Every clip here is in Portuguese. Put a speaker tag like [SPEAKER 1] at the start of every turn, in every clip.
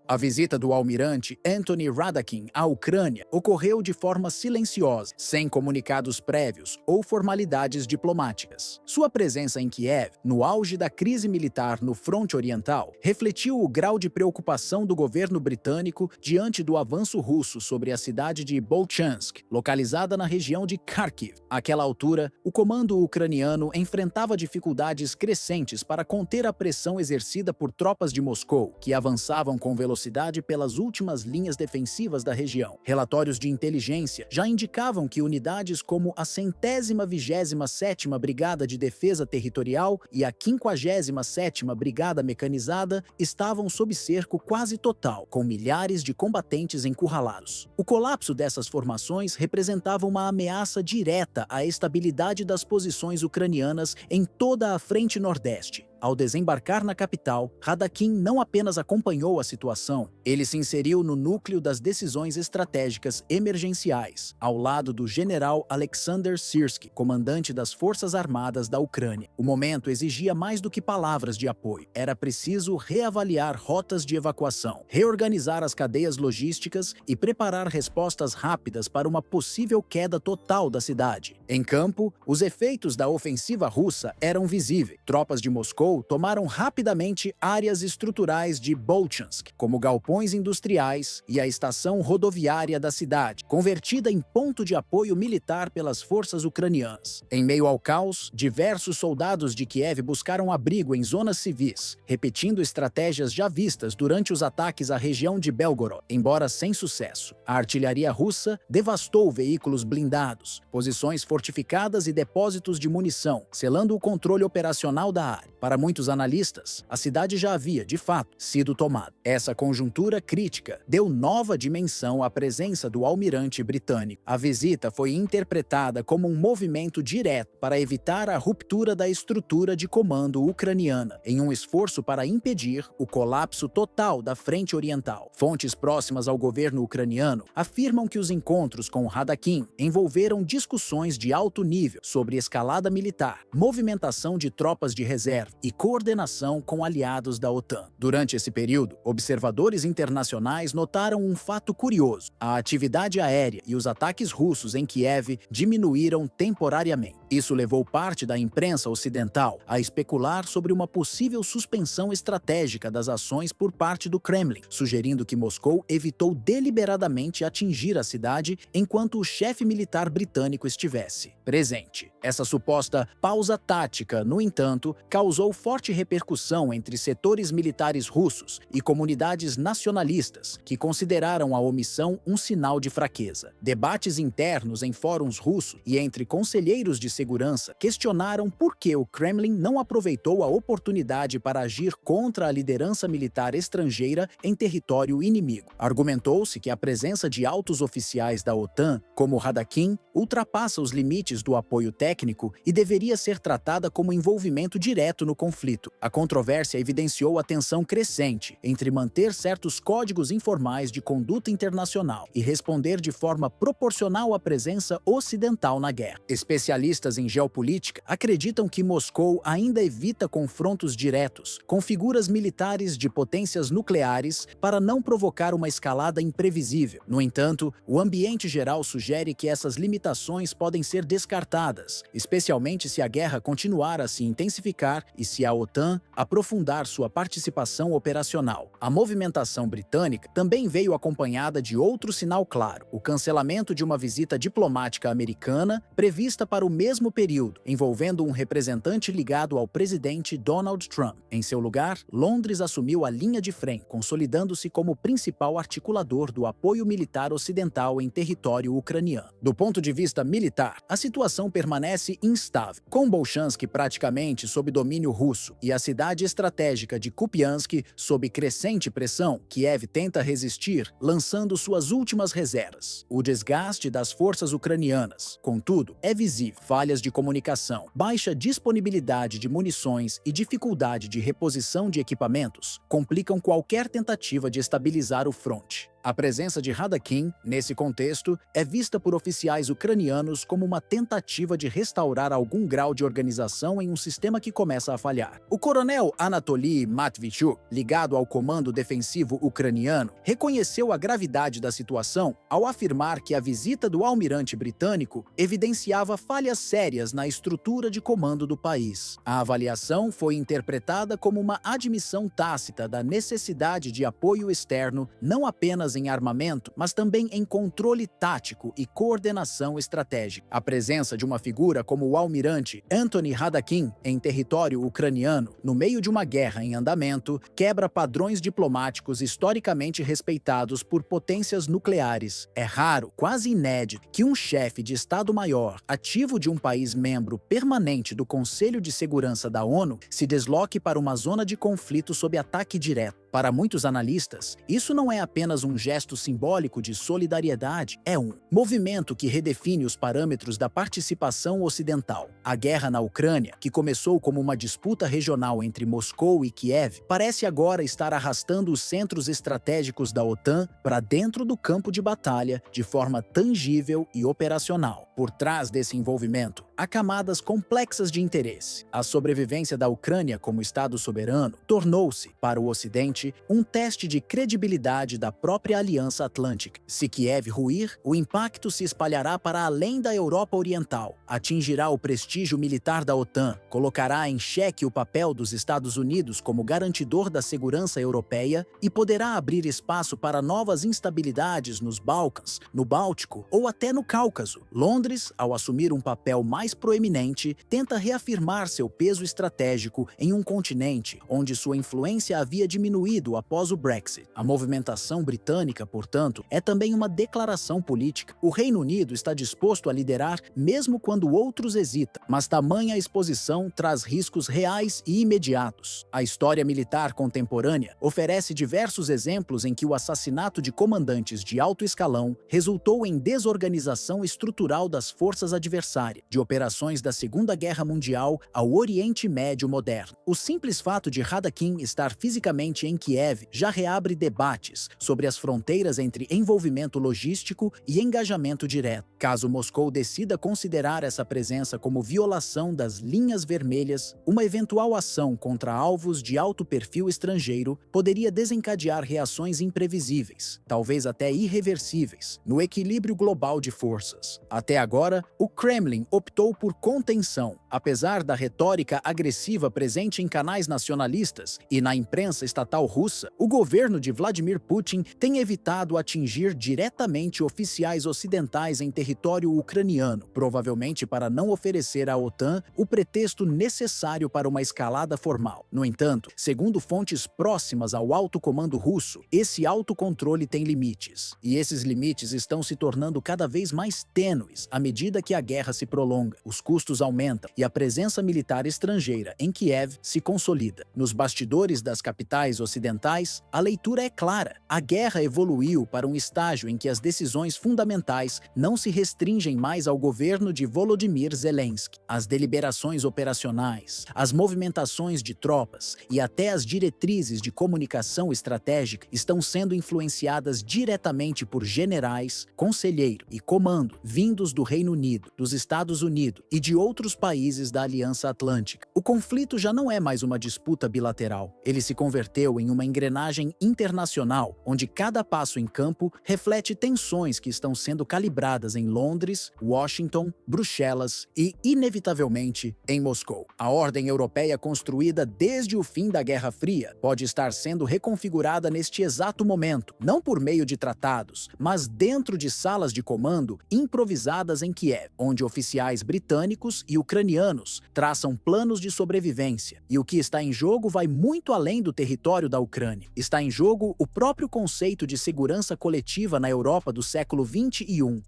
[SPEAKER 1] A visita do almirante Anthony Radakin à Ucrânia ocorreu de forma silenciosa, sem comunicados prévios ou formalidades diplomáticas. Sua presença em Kiev, no auge da crise militar no fronte oriental, refletiu o grau de preocupação do governo britânico diante do avanço russo sobre a cidade de Bolchansk, localizada na região de Kharkiv. Àquela altura, o comando ucraniano enfrentava dificuldades crescentes para conter a pressão exercida por tropas de Moscou, que avançavam com velocidade pelas últimas linhas defensivas da região. Relatórios de inteligência já indicavam que unidades como a 127ª Brigada de Defesa Territorial e a 57ª Brigada Mecanizada estavam sob cerco quase total, com milhares de combatentes encurralados. O colapso dessas formações representava uma ameaça direta à estabilidade das posições ucranianas em toda a frente nordeste. Ao desembarcar na capital, Radakin não apenas acompanhou a situação, ele se inseriu no núcleo das decisões estratégicas emergenciais, ao lado do general Alexander Syrskyi, comandante das Forças Armadas da Ucrânia. O momento exigia mais do que palavras de apoio. Era preciso reavaliar rotas de evacuação, reorganizar as cadeias logísticas e preparar respostas rápidas para uma possível queda total da cidade. Em campo, os efeitos da ofensiva russa eram visíveis. Tropas de Moscou tomaram rapidamente áreas estruturais de Bolchansk, como galpões industriais e a estação rodoviária da cidade, convertida em ponto de apoio militar pelas forças ucranianas. Em meio ao caos, diversos soldados de Kiev buscaram abrigo em zonas civis, repetindo estratégias já vistas durante os ataques à região de Belgorod, embora sem sucesso. A artilharia russa devastou veículos blindados, posições fortificadas e depósitos de munição, selando o controle operacional da área. Para muitos analistas, a cidade já havia, de fato, sido tomada. Essa conjuntura crítica deu nova dimensão à presença do almirante britânico. A visita foi interpretada como um movimento direto para evitar a ruptura da estrutura de comando ucraniana, em um esforço para impedir o colapso total da frente oriental. Fontes próximas ao governo ucraniano afirmam que os encontros com Radakin envolveram discussões de alto nível sobre escalada militar, movimentação de tropas de reserva e coordenação com aliados da OTAN. Durante esse período, observadores internacionais notaram um fato curioso: a atividade aérea e os ataques russos em Kiev diminuíram temporariamente. Isso levou parte da imprensa ocidental a especular sobre uma possível suspensão estratégica das ações por parte do Kremlin, sugerindo que Moscou evitou deliberadamente atingir a cidade enquanto o chefe militar britânico estivesse presente. Essa suposta pausa tática, no entanto, causou forte repercussão entre setores militares russos e comunidades nacionalistas, que consideraram a omissão um sinal de fraqueza. Debates internos em fóruns russos e entre conselheiros de segurança questionaram por que o Kremlin não aproveitou a oportunidade para agir contra a liderança militar estrangeira em território inimigo. Argumentou-se que a presença de altos oficiais da OTAN, como Radakin, ultrapassa os limites do apoio técnico e deveria ser tratada como envolvimento direto no conflito. A controvérsia evidenciou a tensão crescente entre manter certos códigos informais de conduta internacional e responder de forma proporcional à presença ocidental na guerra. Especialistas em geopolítica acreditam que Moscou ainda evita confrontos diretos com figuras militares de potências nucleares para não provocar uma escalada imprevisível. No entanto, o ambiente geral sugere que essas limitações podem ser descartadas, especialmente se a guerra continuar a se intensificar e se a OTAN aprofundar sua participação operacional. A movimentação britânica também veio acompanhada de outro sinal claro: o cancelamento de uma visita diplomática americana prevista para o mesmo período, envolvendo um representante ligado ao presidente Donald Trump. Em seu lugar, Londres assumiu a linha de frente, consolidando-se como principal articulador do apoio militar ocidental em território ucraniano. Do ponto de vista militar, a situação permanece instável. Com Bolchansk praticamente sob domínio russo e a cidade estratégica de Kupiansk sob crescente pressão, Kiev tenta resistir, lançando suas últimas reservas. O desgaste das forças ucranianas, contudo, é visível. Falhas de comunicação, baixa disponibilidade de munições e dificuldade de reposição de equipamentos complicam qualquer tentativa de estabilizar o fronte. A presença de Radakin, nesse contexto, é vista por oficiais ucranianos como uma tentativa de restaurar algum grau de organização em um sistema que começa a falhar. O coronel Anatoly Matvichuk, ligado ao comando defensivo ucraniano, reconheceu a gravidade da situação ao afirmar que a visita do almirante britânico evidenciava falhas sérias na estrutura de comando do país. A avaliação foi interpretada como uma admissão tácita da necessidade de apoio externo, não apenas em armamento, mas também em controle tático e coordenação estratégica. A presença de uma figura como o almirante Anthony Radakin em território ucraniano, no meio de uma guerra em andamento, quebra padrões diplomáticos historicamente respeitados por potências nucleares. É raro, quase inédito, que um chefe de Estado-Maior, ativo de um país membro permanente do Conselho de Segurança da ONU, se desloque para uma zona de conflito sob ataque direto. Para muitos analistas, isso não é apenas um gesto simbólico de solidariedade, é um movimento que redefine os parâmetros da participação ocidental. A guerra na Ucrânia, que começou como uma disputa regional entre Moscou e Kiev, parece agora estar arrastando os centros estratégicos da OTAN para dentro do campo de batalha de forma tangível e operacional. Por trás desse envolvimento, há camadas complexas de interesse. A sobrevivência da Ucrânia como Estado soberano tornou-se, para o Ocidente, um teste de credibilidade da própria Aliança Atlântica. Se Kiev ruir, o impacto se espalhará para além da Europa Oriental, atingirá o prestígio militar da OTAN, colocará em xeque o papel dos Estados Unidos como garantidor da segurança europeia e poderá abrir espaço para novas instabilidades nos Balcãs, no Báltico ou até no Cáucaso. Londres, ao assumir um papel mais proeminente, tenta reafirmar seu peso estratégico em um continente onde sua influência havia diminuído após o Brexit. A movimentação britânica, portanto, é também uma declaração política. O Reino Unido está disposto a liderar mesmo quando outros hesitam, mas tamanha exposição traz riscos reais e imediatos. A história militar contemporânea oferece diversos exemplos em que o assassinato de comandantes de alto escalão resultou em desorganização estrutural das forças adversárias, de operações da Segunda Guerra Mundial ao Oriente Médio moderno. O simples fato de Radakin estar fisicamente em Kiev já reabre debates sobre as fronteiras entre envolvimento logístico e engajamento direto. Caso Moscou decida considerar essa presença como violação das linhas vermelhas, uma eventual ação contra alvos de alto perfil estrangeiro poderia desencadear reações imprevisíveis, talvez até irreversíveis, no equilíbrio global de forças. Até agora, o Kremlin optou por contenção, apesar da retórica agressiva presente em canais nacionalistas e na imprensa estatal russa. O governo de Vladimir Putin tem evitado atingir diretamente oficiais ocidentais em território ucraniano, provavelmente para não oferecer à OTAN o pretexto necessário para uma escalada formal. No entanto, segundo fontes próximas ao alto comando russo, esse autocontrole tem limites, e esses limites estão se tornando cada vez mais tênues à medida que a guerra se prolonga, os custos aumentam e a presença militar estrangeira em Kiev se consolida. Nos bastidores das capitais ocidentais, a leitura é clara. A guerra evoluiu para um estágio em que as decisões fundamentais não se restringem mais ao governo de Volodymyr Zelensky. As deliberações operacionais, as movimentações de tropas e até as diretrizes de comunicação estratégica estão sendo influenciadas diretamente por generais, conselheiro e comando vindos do Reino Unido, dos Estados Unidos e de outros países da Aliança Atlântica. O conflito já não é mais uma disputa bilateral. Ele se converteu em uma engrenagem internacional, onde cada passo em campo reflete tensões que estão sendo calibradas em Londres, Washington, Bruxelas e, inevitavelmente, em Moscou. A ordem europeia construída desde o fim da Guerra Fria pode estar sendo reconfigurada neste exato momento, não por meio de tratados, mas dentro de salas de comando improvisadas em Kiev, onde oficiais britânicos e ucranianos traçam planos de sobrevivência. E o que está em jogo vai muito além do território da Ucrânia. Está em jogo o próprio conceito de segurança coletiva na Europa do século XXI.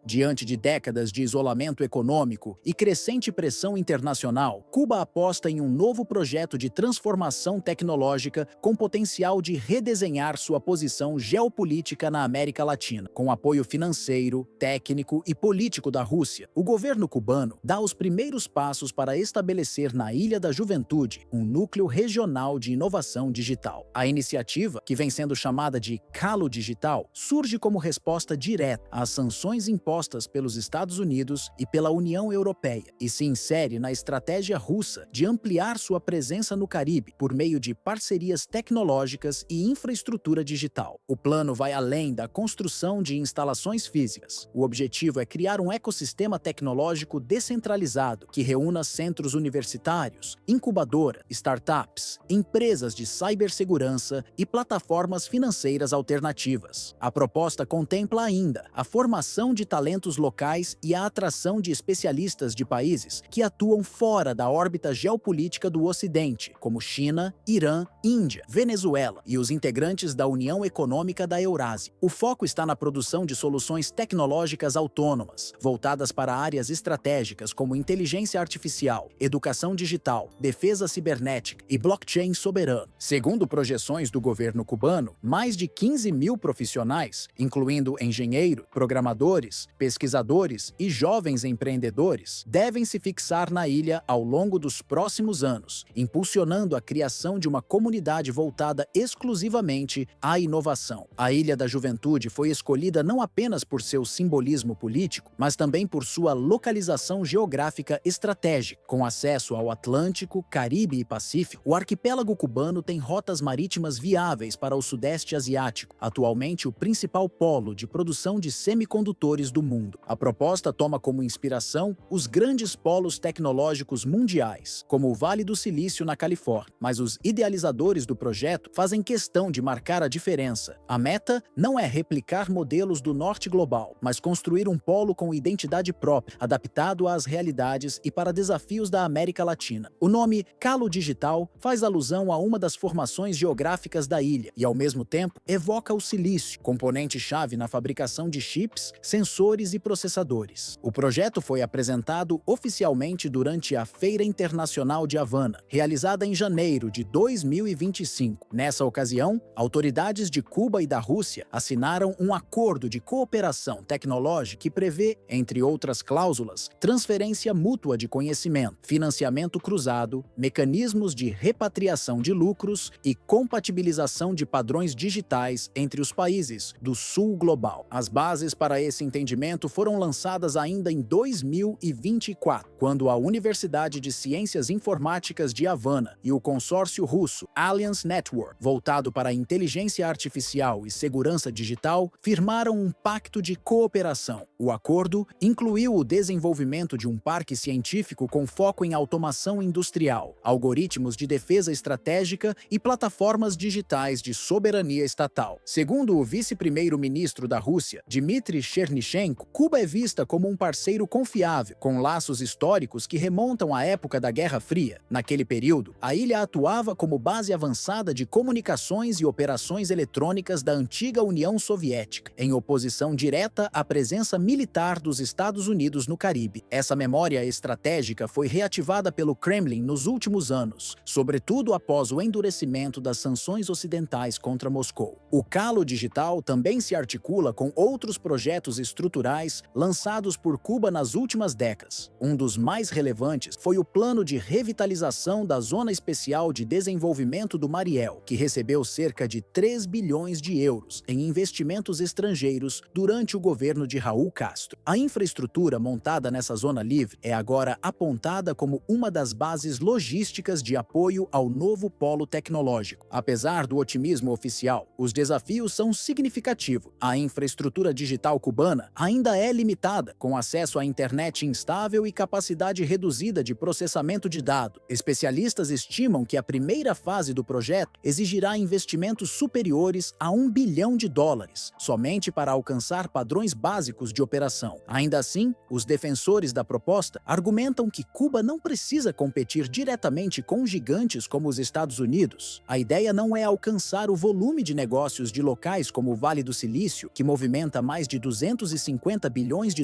[SPEAKER 1] Diante de décadas de isolamento econômico e crescente pressão internacional, Cuba aposta em um novo projeto de transformação tecnológica com potencial de redesenhar sua posição geopolítica na América Latina. Com apoio financeiro, técnico e político da Rússia, o governo cubano dá os primeiros passos para estabelecer na Ilha da Juventude um núcleo regional de inovação digital. A iniciativa, que vem sendo chamada de Calo Digital, surge como resposta direta às sanções impostas pelos Estados Unidos e pela União Europeia e se insere na estratégia russa de ampliar sua presença no Caribe por meio de parcerias tecnológicas e infraestrutura digital. O plano vai além da construção de instalações físicas. O objetivo é criar um ecossistema tecnológico descentralizado que reúna centros universitários, incubadoras, startups, empresas de cibersegurança e plataformas financeiras alternativas. A proposta contempla ainda a formação de talentos locais e a atração de especialistas de países que atuam fora da órbita geopolítica do Ocidente, como China, Irã, Índia, Venezuela e os integrantes da União Econômica da Eurásia. O foco está na produção de soluções tecnológicas autônomas, voltadas para áreas estratégicas como inteligência artificial, educação digital, defesa cibernética e blockchain soberano. Segundo projeções do governo cubano, mais de 15 mil profissionais, incluindo engenheiros, programadores, pesquisadores e jovens empreendedores, devem se fixar na ilha ao longo dos próximos anos, impulsionando a criação de uma comunidade voltada exclusivamente à inovação. A Ilha da Juventude foi escolhida não apenas por seu simbolismo político, mas também por sua localização geográfica estratégica. Com acesso ao Atlântico, Caribe e Pacífico, o arquipélago cubano tem rotas marítimas viáveis para o Sudeste Asiático, atualmente o principal polo de produção de semicondutores do mundo. A proposta toma como inspiração os grandes polos tecnológicos mundiais, como o Vale do Silício na Califórnia, mas os idealizadores do projeto fazem questão de marcar a diferença. A meta não é replicar modelos do norte global, mas construir um polo com identidade própria, adaptado às realidades e para desafios da América Latina. O nome Calo Digital faz alusão a uma das formações geográficas da ilha e, ao mesmo tempo, evoca o silício, componente-chave na fabricação de chips, sensores e processadores. O projeto foi apresentado oficialmente durante a Feira Internacional de Havana, realizada em janeiro de 2025. Nessa ocasião, autoridades de Cuba e da Rússia assinaram um acordo de cooperação tecnológica que prevê, entre outras cláusulas, transferência mútua de conhecimento, financiamento cruzado, mecanismos de repatriação de lucros e compatibilização de padrões digitais entre os países do Sul Global. As bases para esse entendimento foram lançadas ainda em 2024, quando a Universidade de Ciências Informáticas de Havana e o consórcio russo Alliance Network, voltado para a inteligência artificial e segurança digital, firmaram um pacto de cooperação. O acordo incluiu o desenvolvimento de um parque científico com foco em automação industrial, algoritmos de defesa estratégica e plataformas digitais de soberania estatal. Segundo o vice-primeiro-ministro da Rússia, Dmitry Chernyshenko, Cuba é vista como um parceiro confiável, com laços históricos que remontam à época da Guerra Fria. Naquele período, a ilha atuava como base avançada de comunicações e operações eletrônicas da antiga União Soviética, em oposição direta à presença militar dos Estados Unidos no Caribe. Essa memória estratégica foi reativada pelo Kremlin nos últimos anos, sobretudo após o endurecimento das sanções ocidentais contra Moscou. O Calo Digital também se articula com outros projetos estruturais lançados por Cuba nas últimas décadas. Um dos mais relevantes foi o Plano de Revitalização da Zona Especial de Desenvolvimento do Mariel, que recebeu cerca de 3 bilhões de euros em investimentos estrangeiros durante o governo de Raul Castro. A infraestrutura montada nessa zona livre é agora apontada como uma das bases logísticas de apoio ao novo polo tecnológico. Apesar do otimismo oficial, os desafios são significativos. A infraestrutura digital cubana ainda é limitada, com acesso à internet instável e capacidade reduzida de processamento de dados. Especialistas estimam que a primeira fase do projeto exigirá investimentos superiores a US$ 1 bilhão, somente para alcançar padrões básicos de operação. Ainda assim, os defensores da proposta argumentam que Cuba não precisa competir diretamente com gigantes como os Estados Unidos. A ideia não é alcançar o volume de negócios de locais como o Vale do Silício, que movimenta mais de 250 $50 bilhões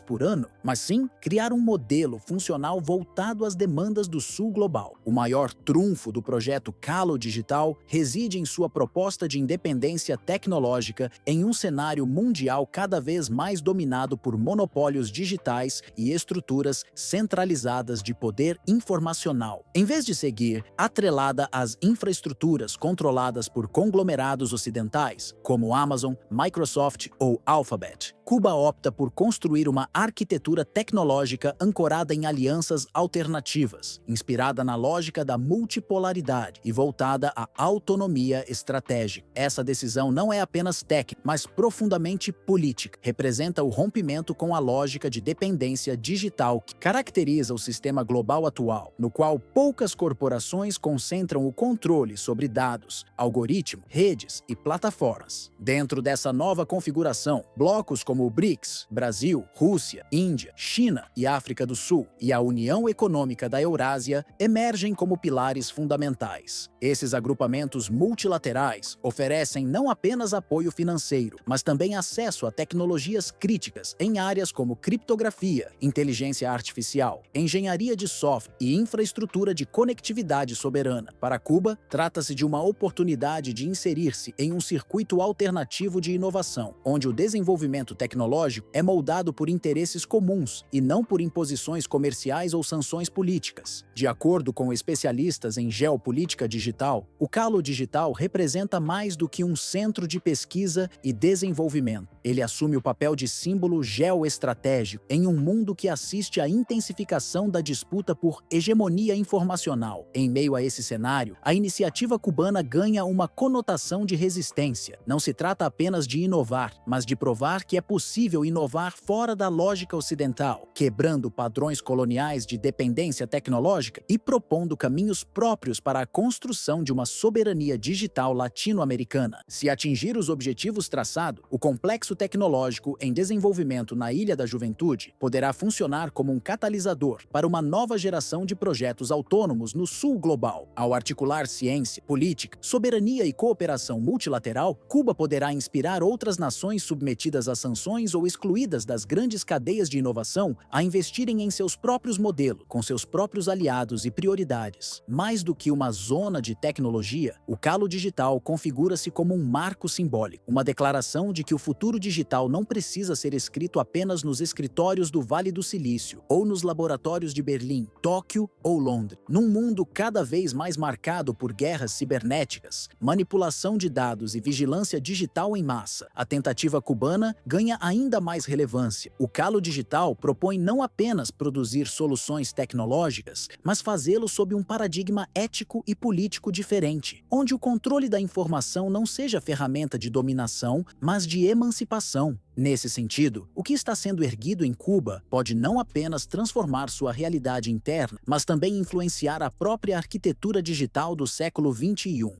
[SPEAKER 1] por ano, mas sim criar um modelo funcional voltado às demandas do Sul global. O maior trunfo do projeto Calo Digital reside em sua proposta de independência tecnológica em um cenário mundial cada vez mais dominado por monopólios digitais e estruturas centralizadas de poder informacional. Em vez de seguir atrelada às infraestruturas controladas por conglomerados ocidentais, como Amazon, Microsoft ou Alphabet, Cuba opta por construir uma arquitetura tecnológica ancorada em alianças alternativas, inspirada na lógica da multipolaridade e voltada à autonomia estratégica. Essa decisão não é apenas técnica, mas profundamente política. Representa o rompimento com a lógica de dependência digital que caracteriza o sistema global atual, no qual poucas corporações concentram o controle sobre dados, algoritmos, redes e plataformas. Dentro dessa nova configuração, blocos como o BRICS, Brasil, Rússia, Índia, China e África do Sul, e a União Econômica da Eurásia emergem como pilares fundamentais. Esses agrupamentos multilaterais oferecem não apenas apoio financeiro, mas também acesso a tecnologias críticas em áreas como criptografia, inteligência artificial, engenharia de software e infraestrutura de conectividade soberana. Para Cuba, trata-se de uma oportunidade de inserir-se em um circuito alternativo de inovação, onde o desenvolvimento tecnológico é moldado por interesses comuns e não por imposições comerciais ou sanções políticas. De acordo com especialistas em geopolítica digital, o Calo Digital representa mais do que um centro de pesquisa e desenvolvimento. Ele assume o papel de símbolo geoestratégico em um mundo que assiste à intensificação da disputa por hegemonia informacional. Em meio a esse cenário, a iniciativa cubana ganha uma conotação de resistência. Não se trata apenas de inovar, mas de provar que é possível inovar fora da lógica ocidental, quebrando padrões coloniais de dependência tecnológica e propondo caminhos próprios para a construção de uma soberania digital latino-americana. Se atingir os objetivos traçados, o complexo tecnológico em desenvolvimento na Ilha da Juventude poderá funcionar como um catalisador para uma nova geração de projetos autônomos no Sul global. Ao articular ciência, política, soberania e cooperação multilateral, Cuba poderá inspirar outras nações submetidas a sanções ou excluídas das grandes cadeias de inovação a investirem em seus próprios modelos, com seus próprios aliados e prioridades. Mais do que uma zona de tecnologia, o Calo Digital configura-se como um marco simbólico, uma declaração de que o futuro digital não precisa ser escrito apenas nos escritórios do Vale do Silício ou nos laboratórios de Berlim, Tóquio ou Londres. Num mundo cada vez mais marcado por guerras cibernéticas, manipulação de dados e vigilância digital em massa, a tentativa cubana ganha ainda mais relevância. O Calo Digital propõe não apenas produzir soluções tecnológicas, mas fazê-lo sob um paradigma ético e político diferente, onde o controle da informação não seja ferramenta de dominação, mas de emancipação. Nesse sentido, o que está sendo erguido em Cuba pode não apenas transformar sua realidade interna, mas também influenciar a própria arquitetura digital do século XXI.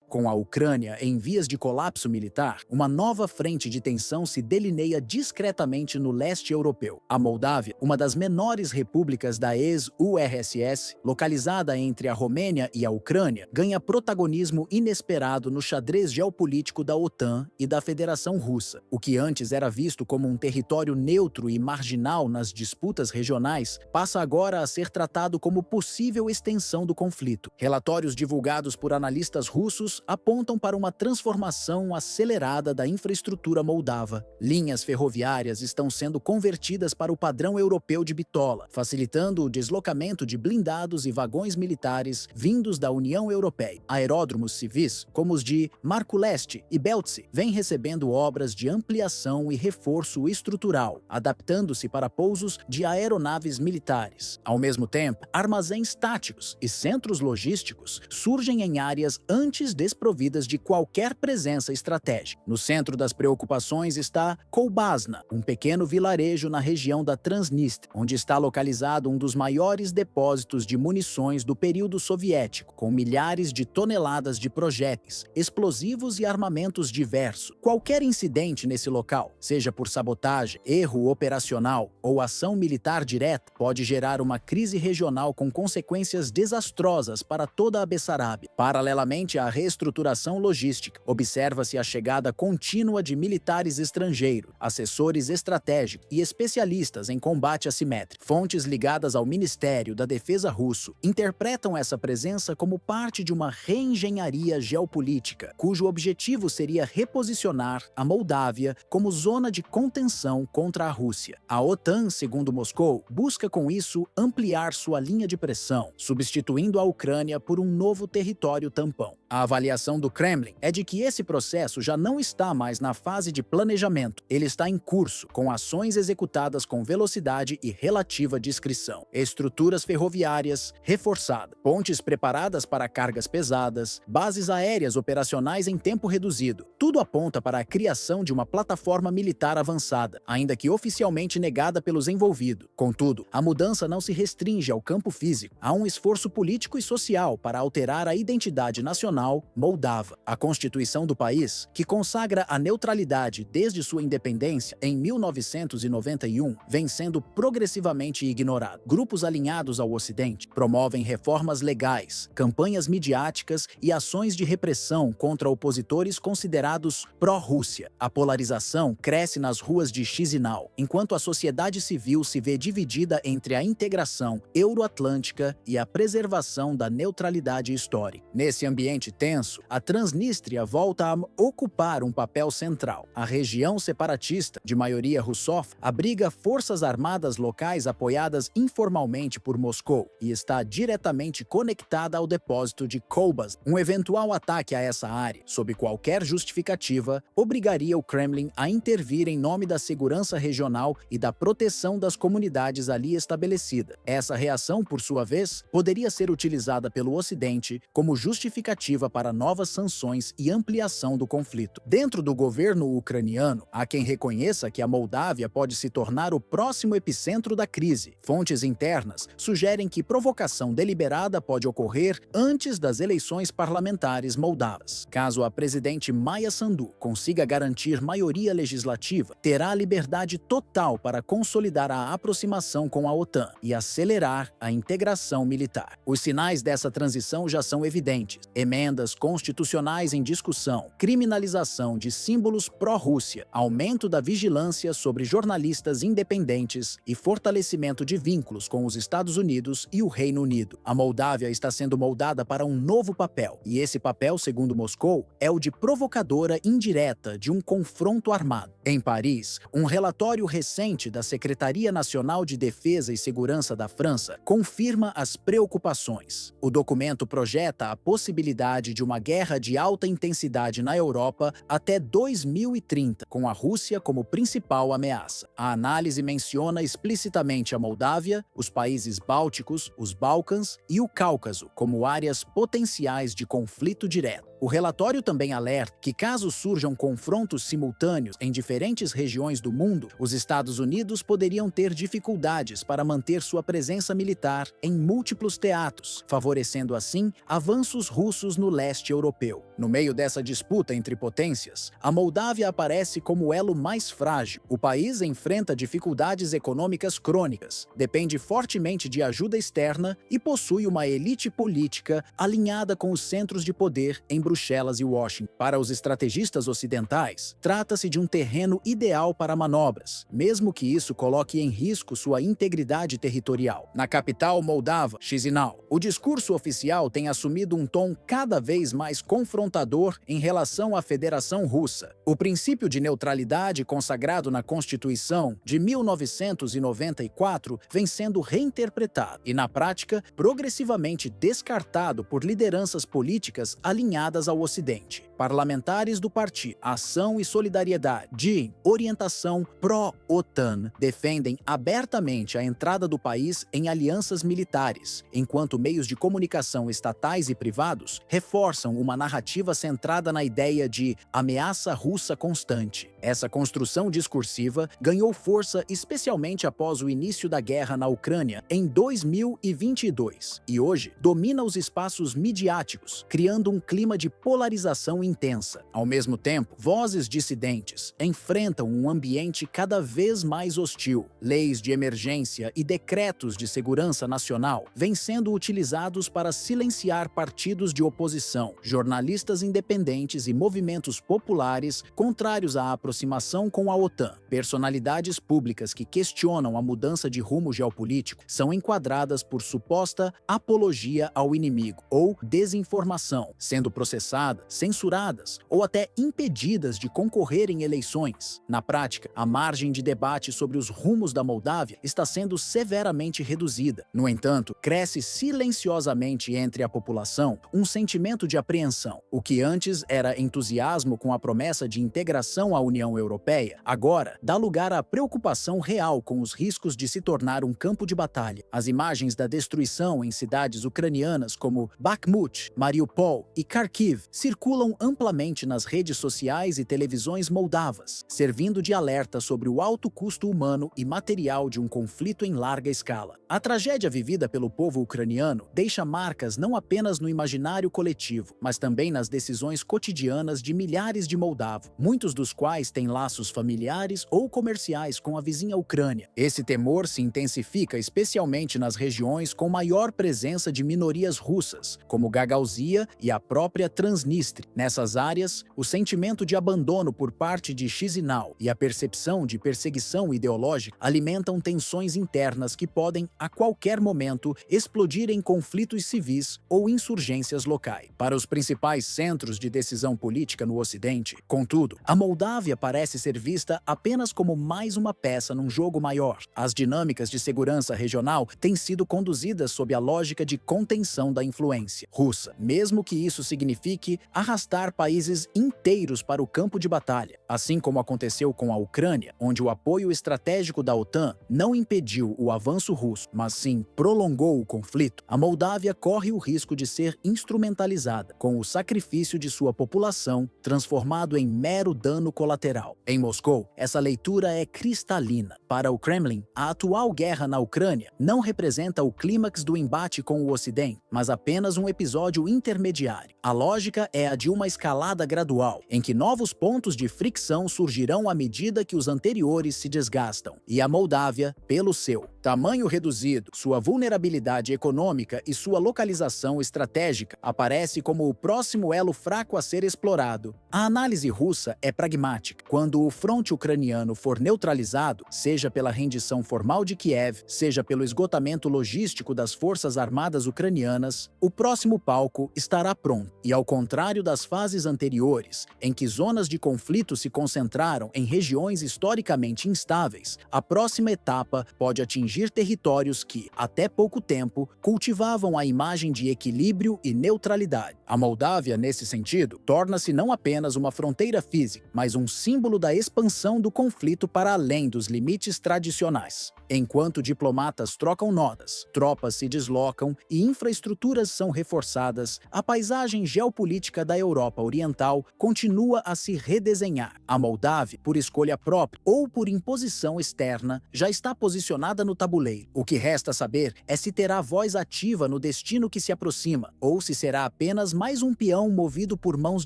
[SPEAKER 1] Com a Ucrânia em vias de colapso militar, uma nova frente de tensão se delineia discretamente no leste europeu. A Moldávia, uma das menores repúblicas da ex-URSS, localizada entre a Romênia e a Ucrânia, ganha protagonismo inesperado no xadrez geopolítico da OTAN e da Federação Russa. O que antes era visto como um território neutro e marginal nas disputas regionais, passa agora a ser tratado como possível extensão do conflito. Relatórios divulgados por analistas russos apontam para uma transformação acelerada da infraestrutura moldava. Linhas ferroviárias estão sendo convertidas para o padrão europeu de bitola, facilitando o deslocamento de blindados e vagões militares vindos da União Europeia. Aeródromos civis, como os de Marculeste e Beltsi, vêm recebendo obras de ampliação e reforço estrutural, adaptando-se para pousos de aeronaves militares. Ao mesmo tempo, armazéns táticos e centros logísticos surgem em áreas antes desprovidas de qualquer presença estratégica. No centro das preocupações está Kolbasna, um pequeno vilarejo na região da Transnistria, onde está localizado um dos maiores depósitos de munições do período soviético, com milhares de toneladas de projéteis, explosivos e armamentos diversos. Qualquer incidente nesse local, seja por sabotagem, erro operacional ou ação militar direta, pode gerar uma crise regional com consequências desastrosas para toda a Bessarábia. Paralelamente à reestruturação logística. Observa-se a chegada contínua de militares estrangeiros, assessores estratégicos e especialistas em combate assimétrico. Fontes ligadas ao Ministério da Defesa russo interpretam essa presença como parte de uma reengenharia geopolítica, cujo objetivo seria reposicionar a Moldávia como zona de contenção contra a Rússia. A OTAN, segundo Moscou, busca com isso ampliar sua linha de pressão, substituindo a Ucrânia por um novo território tampão. A avaliação do Kremlin é de que esse processo já não está mais na fase de planejamento, ele está em curso, com ações executadas com velocidade e relativa discrição. Estruturas ferroviárias reforçadas, pontes preparadas para cargas pesadas, bases aéreas operacionais em tempo reduzido. Tudo aponta para a criação de uma plataforma militar avançada, ainda que oficialmente negada pelos envolvidos. Contudo, a mudança não se restringe ao campo físico. Há um esforço político e social para alterar a identidade nacional moldava. A Constituição do país, que consagra a neutralidade desde sua independência em 1991, vem sendo progressivamente ignorada. Grupos alinhados ao Ocidente promovem reformas legais, campanhas midiáticas e ações de repressão contra opositores considerados pró-Rússia. A polarização cresce nas ruas de Chisinau, enquanto a sociedade civil se vê dividida entre a integração euro-atlântica e a preservação da neutralidade histórica. Nesse ambiente tenso, a Transnistria volta a ocupar um papel central. A região separatista, de maioria russófona, abriga forças armadas locais apoiadas informalmente por Moscou e está diretamente conectada ao depósito de Koubas. Um eventual ataque a essa área, sob qualquer justificativa, obrigaria o Kremlin a intervir em nome da segurança regional e da proteção das comunidades ali estabelecidas. Essa reação, por sua vez, poderia ser utilizada pelo Ocidente como justificativa para novas sanções e ampliação do conflito. Dentro do governo ucraniano, há quem reconheça que a Moldávia pode se tornar o próximo epicentro da crise. Fontes internas sugerem que provocação deliberada pode ocorrer antes das eleições parlamentares moldavas. Caso a presidente Maia Sandu consiga garantir maioria legislativa, terá liberdade total para consolidar a aproximação com a OTAN e acelerar a integração militar. Os sinais dessa transição já são evidentes. Emendas constitucionais em discussão, criminalização de símbolos pró-Rússia, aumento da vigilância sobre jornalistas independentes e fortalecimento de vínculos com os Estados Unidos e o Reino Unido. A Moldávia está sendo moldada para um novo papel, e esse papel, segundo Moscou, é o de provocadora indireta de um confronto armado. Em Paris, um relatório recente da Secretaria Nacional de Defesa e Segurança da França confirma as preocupações. O documento projeta a possibilidade de uma guerra de alta intensidade na Europa até 2030, com a Rússia como principal ameaça. A análise menciona explicitamente a Moldávia, os países bálticos, os Balcãs e o Cáucaso como áreas potenciais de conflito direto. O relatório também alerta que, caso surjam confrontos simultâneos em diferentes regiões do mundo, os Estados Unidos poderiam ter dificuldades para manter sua presença militar em múltiplos teatros, favorecendo assim avanços russos no leste europeu. No meio dessa disputa entre potências, a Moldávia aparece como o elo mais frágil. O país enfrenta dificuldades econômicas crônicas, depende fortemente de ajuda externa e possui uma elite política alinhada com os centros de poder em Bruxelas e Washington. Para os estrategistas ocidentais, trata-se de um terreno ideal para manobras, mesmo que isso coloque em risco sua integridade territorial. Na capital moldava, Chisinau, o discurso oficial tem assumido um tom cada vez mais confrontador em relação à Federação Russa. O princípio de neutralidade consagrado na Constituição de 1994 vem sendo reinterpretado e, na prática, progressivamente descartado por lideranças políticas alinhadas ao Ocidente. Parlamentares do Partido Ação e Solidariedade, de orientação pró-OTAN, defendem abertamente a entrada do país em alianças militares, enquanto meios de comunicação estatais e privados reforçam uma narrativa centrada na ideia de ameaça russa constante. Essa construção discursiva ganhou força especialmente após o início da guerra na Ucrânia em 2022 e hoje domina os espaços midiáticos, criando um clima de polarização intensa. Ao mesmo tempo, vozes dissidentes enfrentam um ambiente cada vez mais hostil. Leis de emergência e decretos de segurança nacional vêm sendo utilizados para silenciar partidos de oposição, jornalistas independentes e movimentos populares contrários à aproximação com a OTAN. Personalidades públicas que questionam a mudança de rumo geopolítico são enquadradas por suposta apologia ao inimigo ou desinformação, sendo processadas, censuradas ou até impedidas de concorrer em eleições. Na prática, a margem de debate sobre os rumos da Moldávia está sendo severamente reduzida. No entanto, cresce silenciosamente entre a população um sentimento de apreensão. O que antes era entusiasmo com a promessa de integração à União Europeia, agora dá lugar à preocupação real com os riscos de se tornar um campo de batalha. As imagens da destruição em cidades ucranianas como Bakhmut, Mariupol e Kharkiv circulam amplamente nas redes sociais e televisões moldavas, servindo de alerta sobre o alto custo humano e material de um conflito em larga escala. A tragédia vivida pelo povo ucraniano deixa marcas não apenas no imaginário coletivo, mas também nas decisões cotidianas de milhares de moldavos, muitos dos quais têm laços familiares ou comerciais com a vizinha Ucrânia. Esse temor se intensifica especialmente nas regiões com maior presença de minorias russas, como Gagauzia e a própria Transnistria. Nessas áreas, o sentimento de abandono por parte de Chisinau e a percepção de perseguição ideológica alimentam tensões internas que podem, a qualquer momento, explodir em conflitos civis ou insurgências locais. Para os principais centros de decisão política no Ocidente, contudo, a Moldávia parece ser vista apenas como mais uma peça num jogo maior. As dinâmicas de segurança regional têm sido conduzidas sob a lógica de contenção da influência russa, mesmo que isso signifique arrastar países inteiros para o campo de batalha. Assim como aconteceu com a Ucrânia, onde o apoio estratégico da OTAN não impediu o avanço russo, mas sim prolongou o conflito, a Moldávia corre o risco de ser instrumentalizada, com o sacrifício de sua população transformado em mero dano colateral. Em Moscou, essa leitura é cristalina. Para o Kremlin, a atual guerra na Ucrânia não representa o clímax do embate com o Ocidente, mas apenas um episódio intermediário. A lógica é a de uma escalada gradual, em que novos pontos de fricção surgirão à medida que os anteriores se desgastam, e a Moldávia, pelo seu tamanho reduzido, sua vulnerabilidade econômica e sua localização estratégica, aparece como o próximo elo fraco a ser explorado. A análise russa é pragmática. Quando o fronte ucraniano for neutralizado, seja pela rendição formal de Kiev, seja pelo esgotamento logístico das forças armadas ucranianas, o próximo palco estará pronto. E ao contrário das fases anteriores, em que zonas de conflito se concentraram em regiões historicamente instáveis, a próxima etapa pode atingir territórios que, até pouco tempo, cultivavam a imagem de equilíbrio e neutralidade. A Moldávia, nesse sentido, torna-se não apenas uma fronteira física, mas um símbolo da expansão do conflito para além dos limites tradicionais. Enquanto diplomatas trocam notas, tropas se deslocam e infraestruturas são reforçadas, a paisagem geopolítica da Europa Oriental continua a se redesenhar. A Moldávia, por escolha própria ou por imposição externa, já está posicionada no tabuleiro. O que resta saber é se terá voz ativa no destino que se aproxima, ou se será apenas mais um peão movido por mãos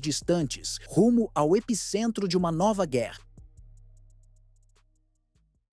[SPEAKER 1] distantes, rumo ao epicentro de uma nova guerra.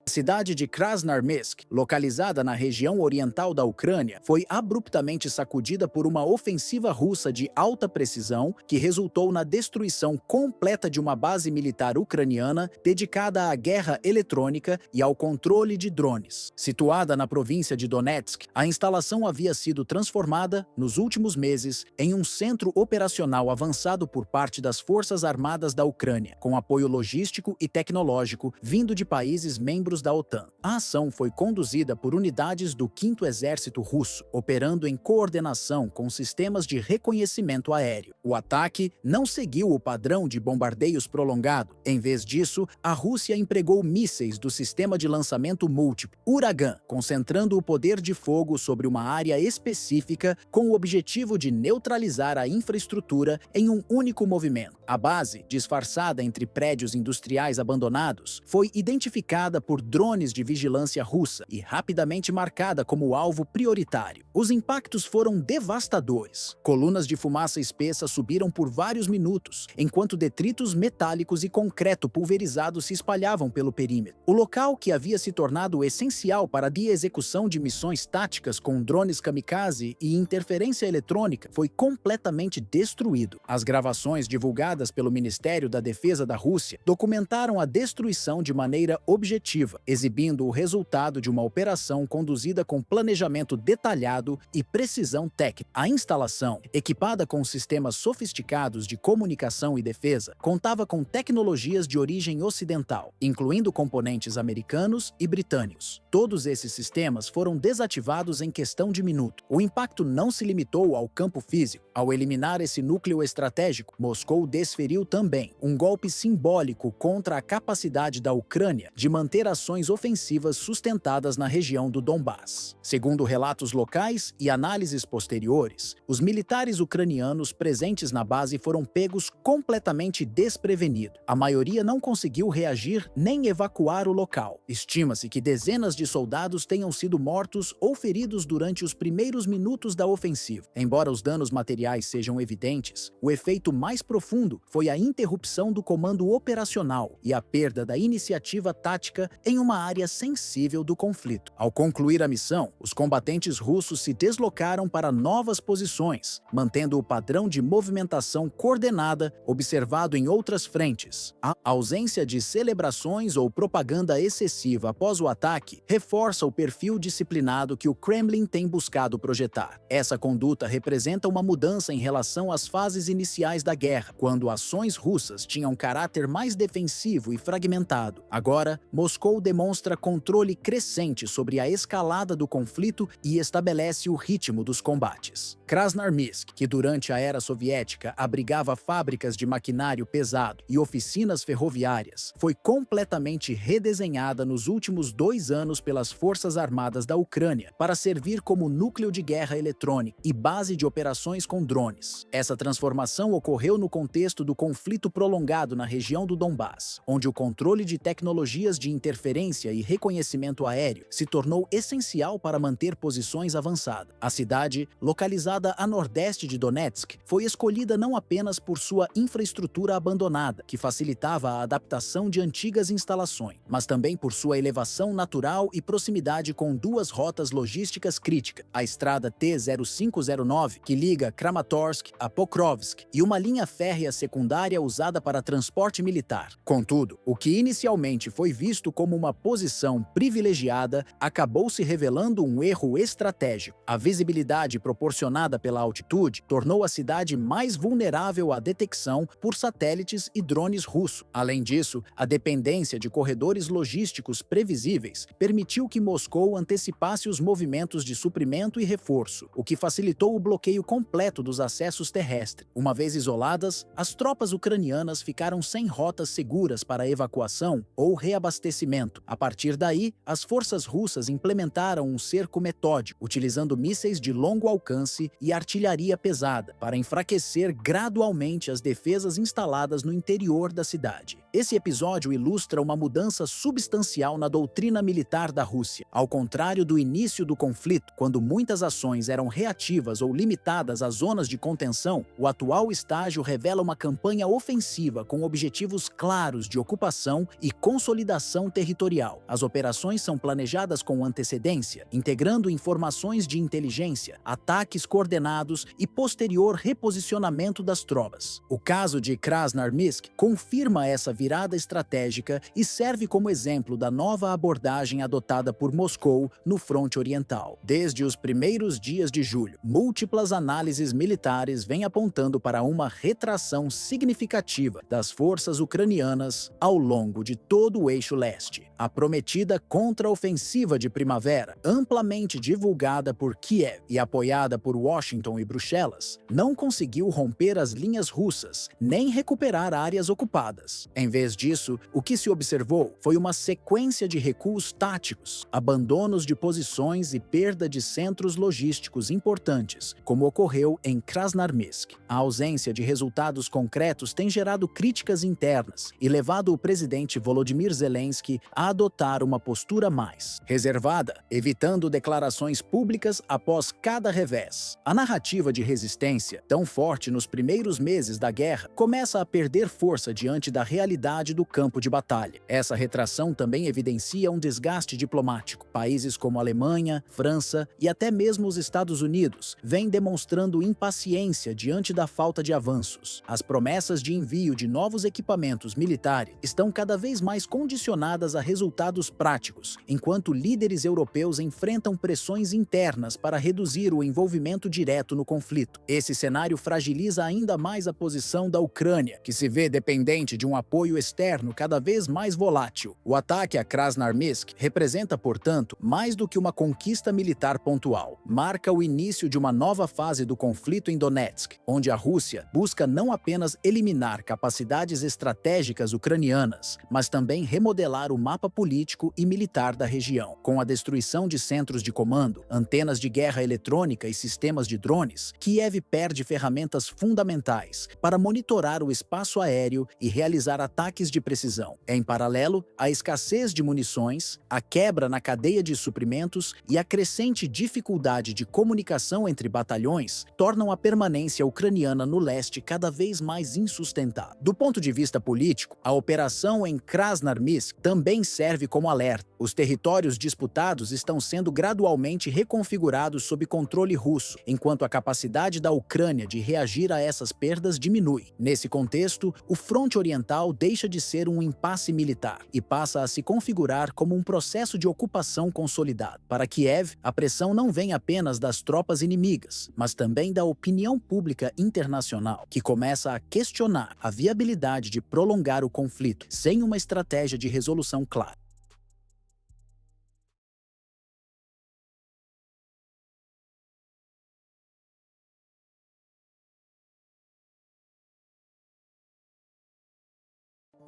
[SPEAKER 1] A cidade de Krasnarmsk, localizada na região oriental da Ucrânia, foi abruptamente sacudida por uma ofensiva russa de alta precisão que resultou na destruição completa de uma base militar ucraniana dedicada à guerra eletrônica e ao controle de drones. Situada na província de Donetsk, a instalação havia sido transformada, nos últimos meses, em um centro operacional avançado por parte das Forças Armadas da Ucrânia, com apoio logístico e tecnológico vindo de países membros da OTAN. A ação foi conduzida por unidades do 5º Exército Russo, operando em coordenação com sistemas de reconhecimento aéreo. O ataque não seguiu o padrão de bombardeios prolongado. Em vez disso, a Rússia empregou mísseis do sistema de lançamento múltiplo, Uragan, concentrando o poder de fogo sobre uma área específica com o objetivo de neutralizar a infraestrutura em um único movimento. A base, disfarçada entre prédios industriais abandonados, foi identificada por drones de vigilância russa e rapidamente marcada como alvo prioritário. Os impactos foram devastadores. Colunas de fumaça espessa subiram por vários minutos, enquanto detritos metálicos e concreto pulverizado se espalhavam pelo perímetro. O local, que havia se tornado essencial para a execução de missões táticas com drones kamikaze e interferência eletrônica, foi completamente destruído. As gravações divulgadas pelo Ministério da Defesa da Rússia documentaram a destruição de maneira objetiva, exibindo o resultado de uma operação conduzida com planejamento detalhado e precisão técnica. A instalação, equipada com sistemas sofisticados de comunicação e defesa, contava com tecnologias de origem ocidental, incluindo componentes americanos e britânicos. Todos esses sistemas foram desativados em questão de minuto. O impacto não se limitou ao campo físico. Ao eliminar esse núcleo estratégico, Moscou desferiu também um golpe simbólico contra a capacidade da Ucrânia de manter ações ofensivas sustentadas na região do Donbass. Segundo relatos locais e análises posteriores, os militares ucranianos presentes na base foram pegos completamente desprevenidos. A maioria não conseguiu reagir nem evacuar o local. Estima-se que dezenas de soldados tenham sido mortos ou feridos durante os primeiros minutos da ofensiva. Embora os danos materiais sejam evidentes, o efeito mais profundo foi a interrupção do comando operacional e a perda da iniciativa tática em uma área sensível do conflito. Ao concluir a missão, os combatentes russos se deslocaram para novas posições, mantendo o padrão de movimentação coordenada observado em outras frentes. A ausência de celebrações ou propaganda excessiva após o ataque reforça o perfil disciplinado que o Kremlin tem buscado projetar. Essa conduta representa uma mudança em relação às fases iniciais da guerra, quando ações russas tinham caráter mais defensivo e fragmentado. Agora, Moscou demonstra controle crescente sobre a escalada do conflito e estabelece o ritmo dos combates. Krasnarmysk, que durante a era soviética abrigava fábricas de maquinário pesado e oficinas ferroviárias, foi completamente redesenhada nos últimos 2 anos pelas Forças Armadas da Ucrânia para servir como núcleo de guerra eletrônica e base de operações com drones. Essa transformação ocorreu no contexto do conflito prolongado na região do Donbass, onde o controle de tecnologias de interferência e reconhecimento aéreo se tornou essencial para manter posições avançadas. A cidade, localizada a nordeste de Donetsk, foi escolhida não apenas por sua infraestrutura abandonada, que facilitava a adaptação de antigas instalações, mas também por sua elevação natural e proximidade com 2 rotas logísticas críticas, a estrada T-0509, que liga Kramatorsk a Pokrovsk, e uma linha férrea secundária usada para transporte militar. Contudo, o que inicialmente foi visto como uma posição privilegiada acabou se revelando um erro estratégico. A visibilidade proporcionada pela altitude tornou a cidade mais vulnerável à detecção por satélites e drones russos. Além disso, a dependência de corredores logísticos previsíveis permitiu que Moscou antecipasse os movimentos de suprimento e reforço, o que facilitou o bloqueio completo dos acessos terrestres. Uma vez isoladas, as tropas ucranianas ficaram sem rotas seguras para evacuação ou reabastecimento. A partir daí, as forças russas implementaram um cerco metódico, utilizando mísseis de longo alcance e artilharia pesada para enfraquecer gradualmente as defesas instaladas no interior da cidade. Esse episódio ilustra uma mudança substancial na doutrina militar da Rússia. Ao contrário do início do conflito, quando muitas ações eram reativas ou limitadas às zonas de contenção, o atual estágio revela uma campanha ofensiva com objetivos claros de ocupação e consolidação territorial. As operações são planejadas com antecedência, integrando informações de inteligência, ataques coordenados e posterior reposicionamento das tropas. O caso de Krasnarmysk confirma essa virada estratégica e serve como exemplo da nova abordagem adotada por Moscou no fronte oriental. Desde os primeiros dias de julho, múltiplas análises militares vêm apontando para uma retração significativa das forças ucranianas ao longo de todo o eixo leste. A prometida contra-ofensiva de primavera, amplamente divulgada por Kiev e apoiada por Washington e Bruxelas, não conseguiu romper as linhas russas, nem recuperar áreas ocupadas. Em vez disso, o que se observou foi uma sequência de recuos táticos, abandonos de posições e perda de centros logísticos importantes, como ocorreu em Krasnarmysk. A ausência de resultados concretos tem gerado críticas internas e levado o presidente Volodymyr Zelensky a adotar uma postura mais reservada, evitando declarações públicas após cada revés. A narrativa de resistência, tão forte nos primeiros meses da guerra, começa a perder força diante da realidade do campo de batalha. Essa retração também evidencia um desgaste diplomático. Países como Alemanha, França e até mesmo os Estados Unidos vêm demonstrando impaciência diante da falta de avanços. As promessas de envio de novos equipamentos militares estão cada vez mais condicionadas a resultados práticos, enquanto líderes europeus enfrentam pressões internas para reduzir o envolvimento direto no conflito. Esse cenário fragiliza ainda mais a posição da Ucrânia, que se vê dependente de um apoio externo cada vez mais volátil. O ataque a Krasnarmysk representa, portanto, mais do que uma conquista militar pontual. Marca o início de uma nova fase do conflito em Donetsk, onde a Rússia busca não apenas eliminar capacidades estratégicas ucranianas, mas também remodelar o mapa político e militar da região. Com a destruição de centros de comando, antenas de guerra eletrônica e sistemas de drones, Kiev perde ferramentas fundamentais para monitorar o espaço aéreo e realizar ataques de precisão. Em paralelo, a escassez de munições, a quebra na cadeia de suprimentos e a crescente dificuldade de comunicação entre batalhões tornam a permanência ucraniana no leste cada vez mais insustentável. Do ponto de vista político, a operação em Krasnarmysk também serve como alerta. Os territórios disputados estão sendo gradualmente reconfigurados sob controle russo, enquanto a capacidade da Ucrânia de reagir a essas perdas diminui. Nesse contexto, o fronte oriental deixa de ser um impasse militar e passa a se configurar como um processo de ocupação consolidado. Para Kiev, a pressão não vem apenas das tropas inimigas, mas também da opinião pública internacional, que começa a questionar a viabilidade de prolongar o conflito sem uma estratégia de resolução clara.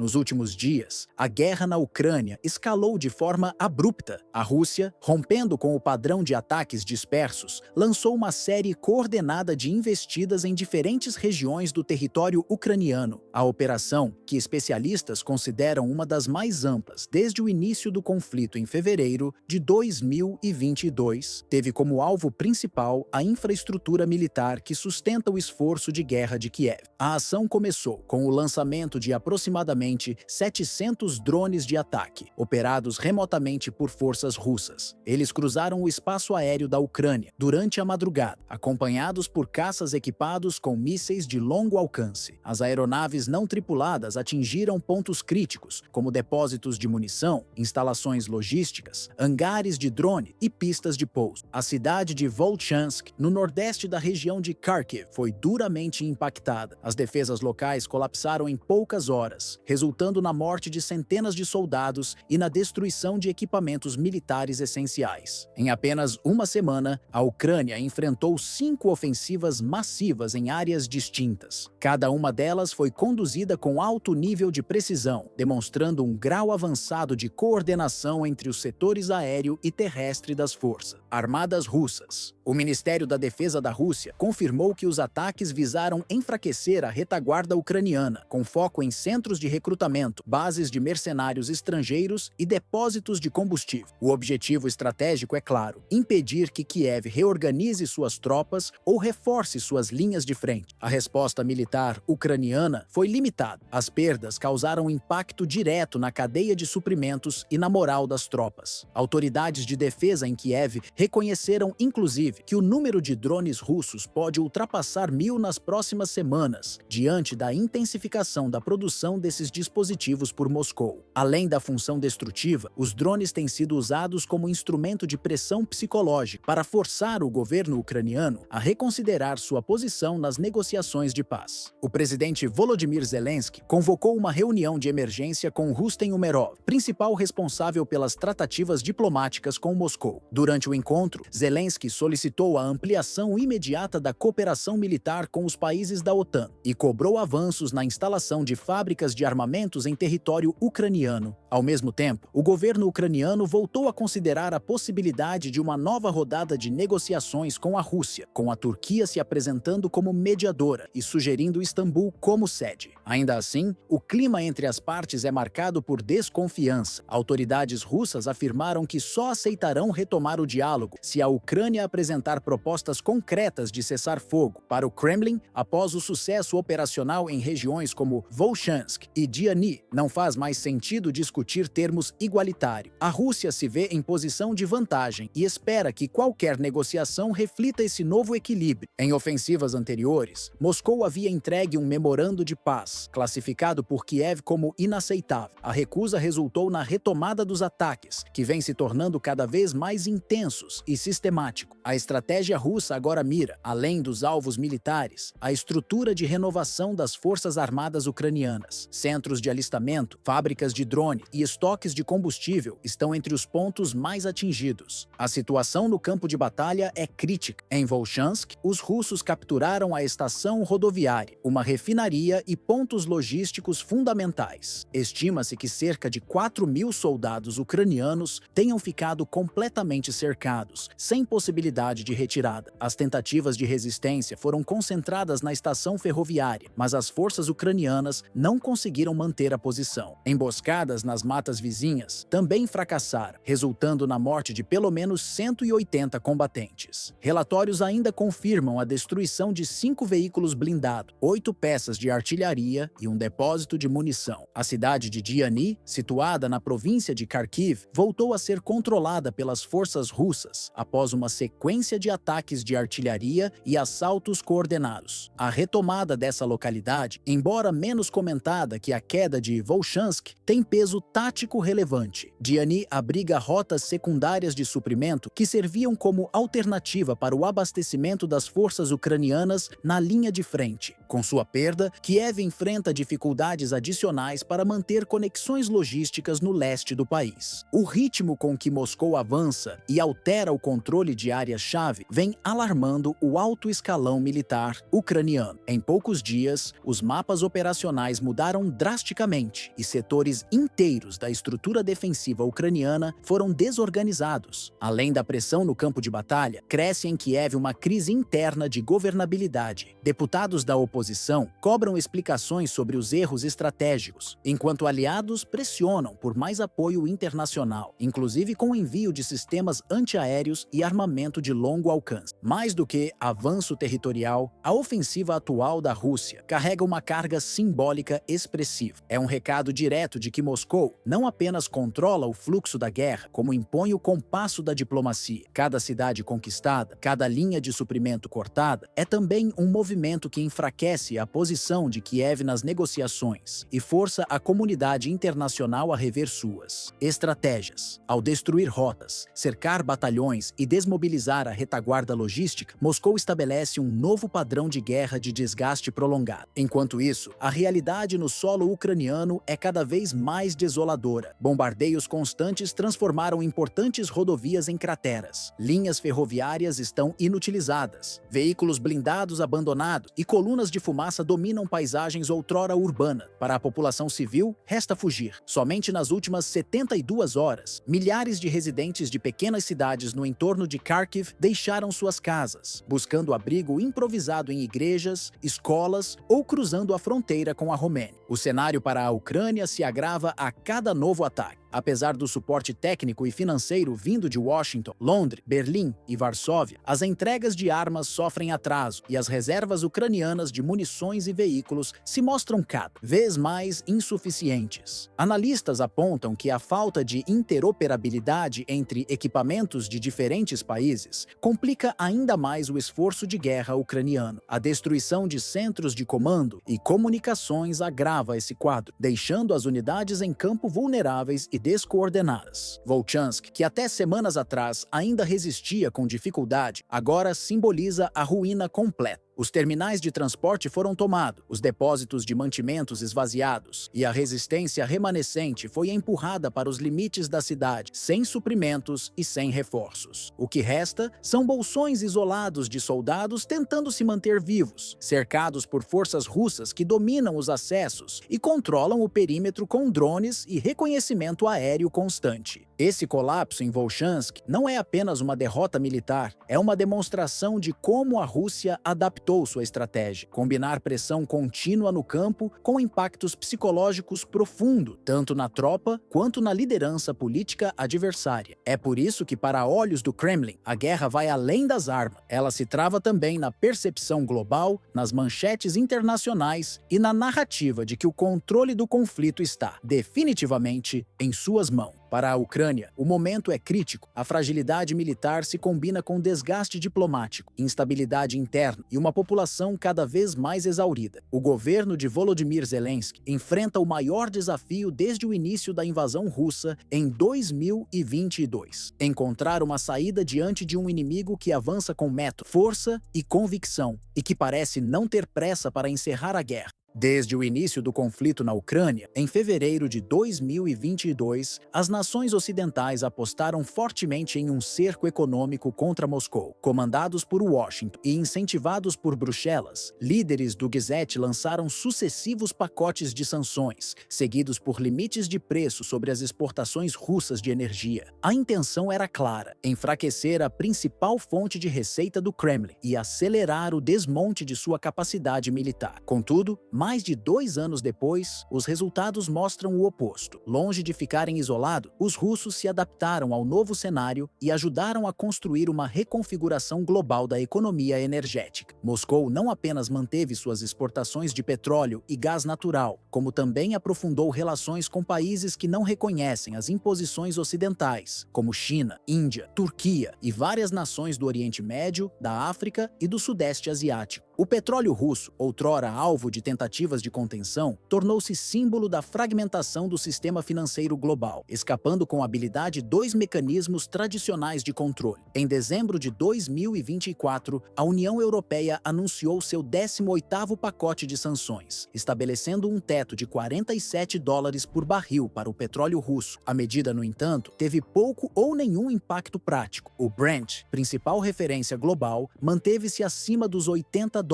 [SPEAKER 1] Nos últimos dias, a guerra na Ucrânia escalou de forma abrupta. A Rússia, rompendo com o padrão de ataques dispersos, lançou uma série coordenada de investidas em diferentes regiões do território ucraniano. A operação, que especialistas consideram uma das mais amplas desde o início do conflito em fevereiro de 2022, teve como alvo principal a infraestrutura militar que sustenta o esforço de guerra de Kiev. A ação começou com o lançamento de aproximadamente 700 drones de ataque, operados remotamente por forças russas. Eles cruzaram o espaço aéreo da Ucrânia durante a madrugada, acompanhados por caças equipados com mísseis de longo alcance. As aeronaves não tripuladas atingiram pontos críticos, como depósitos de munição, instalações logísticas, hangares de drone e pistas de pouso. A cidade de Volchansk, no nordeste da região de Kharkiv, foi duramente impactada. As defesas locais colapsaram em poucas horas, resultando na morte de centenas de soldados e na destruição de equipamentos militares essenciais. Em apenas uma semana, a Ucrânia enfrentou 5 ofensivas massivas em áreas distintas. Cada uma delas foi conduzida com alto nível de precisão, demonstrando um grau avançado de coordenação entre os setores aéreo e terrestre das forças armadas russas. O Ministério da Defesa da Rússia confirmou que os ataques visaram enfraquecer a retaguarda ucraniana, com foco em centros de recrutamento, bases de mercenários estrangeiros e depósitos de combustível. O objetivo estratégico é claro: impedir que Kiev reorganize suas tropas ou reforce suas linhas de frente. A resposta militar ucraniana foi limitada. As perdas causaram impacto direto na cadeia de suprimentos e na moral das tropas. Autoridades de defesa em Kiev reconheceram, inclusive, que o número de drones russos pode ultrapassar 1.000 nas próximas semanas, diante da intensificação da produção desses dispositivos por Moscou. Além da função destrutiva, os drones têm sido usados como instrumento de pressão psicológica para forçar o governo ucraniano a reconsiderar sua posição nas negociações de paz. O presidente Volodymyr Zelensky convocou uma reunião de emergência com Rustem Umerov, principal responsável pelas tratativas diplomáticas com Moscou. Durante o encontro, Zelensky solicitou a ampliação imediata da cooperação militar com os países da OTAN e cobrou avanços na instalação de fábricas de armamento armamentos em território ucraniano. Ao mesmo tempo, o governo ucraniano voltou a considerar a possibilidade de uma nova rodada de negociações com a Rússia, com a Turquia se apresentando como mediadora e sugerindo Istambul como sede. Ainda assim, o clima entre as partes é marcado por desconfiança. Autoridades russas afirmaram que só aceitarão retomar o diálogo se a Ucrânia apresentar propostas concretas de cessar fogo para o Kremlin após o sucesso operacional em regiões como Volchansk e Diani. Não faz mais sentido discutir termos igualitários. A Rússia se vê em posição de vantagem e espera que qualquer negociação reflita esse novo equilíbrio. Em ofensivas anteriores, Moscou havia entregue um memorando de paz, classificado por Kiev como inaceitável. A recusa resultou na retomada dos ataques, que vem se tornando cada vez mais intensos e sistemáticos. A estratégia russa agora mira, além dos alvos militares, a estrutura de renovação das forças armadas ucranianas. Centros de alistamento, fábricas de drone e estoques de combustível estão entre os pontos mais atingidos. A situação no campo de batalha é crítica. Em Volchansk, os russos capturaram a estação rodoviária, uma refinaria e pontos logísticos fundamentais. Estima-se que cerca de 4.000 soldados ucranianos tenham ficado completamente cercados, sem possibilidade de retirada. As tentativas de resistência foram concentradas na estação ferroviária, mas as forças ucranianas não conseguiram manter a posição. Emboscadas nas matas vizinhas também fracassaram, resultando na morte de pelo menos 180 combatentes. Relatórios ainda confirmam a destruição de 5 veículos blindados, 8 peças de artilharia e um depósito de munição. A cidade de Diani, situada na província de Kharkiv, voltou a ser controlada pelas forças russas após uma sequência de ataques de artilharia e assaltos coordenados. A retomada dessa localidade, embora menos comentada que a queda de Volchansk, tem peso tático relevante. Diani abriga rotas secundárias de suprimento que serviam como alternativa para o abastecimento das forças ucranianas na linha de frente. Com sua perda, Kiev enfrenta dificuldades adicionais para manter conexões logísticas no leste do país. O ritmo com que Moscou avança e altera o controle de áreas-chave vem alarmando o alto escalão militar ucraniano. Em poucos dias, os mapas operacionais mudaram drasticamente e setores inteiros da estrutura defensiva ucraniana foram desorganizados. Além da pressão no campo de batalha, cresce em Kiev uma crise interna de governabilidade. Deputados da oposição cobram explicações sobre os erros estratégicos, enquanto aliados pressionam por mais apoio internacional, inclusive com o envio de sistemas antiaéreos e armamento de longo alcance. Mais do que avanço territorial, a ofensiva atual da Rússia carrega uma carga simbólica expressiva. É um recado direto de que Moscou não apenas controla o fluxo da guerra, como impõe o compasso da diplomacia. Cada cidade conquistada, cada linha de suprimento cortada, é também um movimento que enfraquece a posição de Kiev nas negociações e força a comunidade internacional a rever suas estratégias. Ao destruir rotas, cercar batalhões e desmobilizar a retaguarda logística, Moscou estabelece um novo padrão de guerra de desgaste prolongado. Enquanto isso, a realidade no solo ucraniano é cada vez mais desoladora. Bombardeios constantes transformaram importantes rodovias em crateras. Linhas ferroviárias estão inutilizadas. Veículos blindados abandonados e colunas de fumaça dominam paisagens outrora urbanas. Para a população civil, resta fugir. Somente nas últimas 72 horas, milhares de residentes de pequenas cidades no entorno de Kharkiv deixaram suas casas, buscando abrigo improvisado em igrejas, escolas ou cruzando a fronteira com a Romênia. O cenário para a Ucrânia se agrava a cada novo ataque. Apesar do suporte técnico e financeiro vindo de Washington, Londres, Berlim e Varsóvia, as entregas de armas sofrem atraso e as reservas ucranianas de munições e veículos se mostram cada vez mais insuficientes. Analistas apontam que a falta de interoperabilidade entre equipamentos de diferentes países complica ainda mais o esforço de guerra ucraniano. A destruição de centros de comando e comunicações agrava esse quadro, deixando as unidades em campo vulneráveis e descoordenadas. Volchansk, que até semanas atrás ainda resistia com dificuldade, agora simboliza a ruína completa. Os terminais de transporte foram tomados, os depósitos de mantimentos esvaziados, e a resistência remanescente foi empurrada para os limites da cidade, sem suprimentos e sem reforços. O que resta são bolsões isolados de soldados tentando se manter vivos, cercados por forças russas que dominam os acessos e controlam o perímetro com drones e reconhecimento aéreo constante. Esse colapso em Volchansk não é apenas uma derrota militar, é uma demonstração de como a Rússia adaptou sua estratégia. Combinar pressão contínua no campo com impactos psicológicos profundos, tanto na tropa quanto na liderança política adversária. É por isso que, para olhos do Kremlin, a guerra vai além das armas. Ela se trava também na percepção global, nas manchetes internacionais e na narrativa de que o controle do conflito está, definitivamente, em suas mãos. Para a Ucrânia, o momento é crítico. A fragilidade militar se combina com desgaste diplomático, instabilidade interna e uma população cada vez mais exaurida. O governo de Volodymyr Zelensky enfrenta o maior desafio desde o início da invasão russa em 2022. Encontrar uma saída diante de um inimigo que avança com método, força e convicção, e que parece não ter pressa para encerrar a guerra. Desde o início do conflito na Ucrânia, em fevereiro de 2022, as nações ocidentais apostaram fortemente em um cerco econômico contra Moscou. Comandados por Washington e incentivados por Bruxelas, líderes do G7 lançaram sucessivos pacotes de sanções, seguidos por limites de preço sobre as exportações russas de energia. A intenção era clara: enfraquecer a principal fonte de receita do Kremlin e acelerar o desmonte de sua capacidade militar. Contudo, mais de 2 anos depois, os resultados mostram o oposto. Longe de ficarem isolados, os russos se adaptaram ao novo cenário e ajudaram a construir uma reconfiguração global da economia energética. Moscou não apenas manteve suas exportações de petróleo e gás natural, como também aprofundou relações com países que não reconhecem as imposições ocidentais, como China, Índia, Turquia e várias nações do Oriente Médio, da África e do Sudeste Asiático. O petróleo russo, outrora alvo de tentativas de contenção, tornou-se símbolo da fragmentação do sistema financeiro global, escapando com habilidade 2 mecanismos tradicionais de controle. Em dezembro de 2024, a União Europeia anunciou seu 18º pacote de sanções, estabelecendo um teto de $47 por barril para o petróleo russo. A medida, no entanto, teve pouco ou nenhum impacto prático. O Brent, principal referência global, manteve-se acima dos $80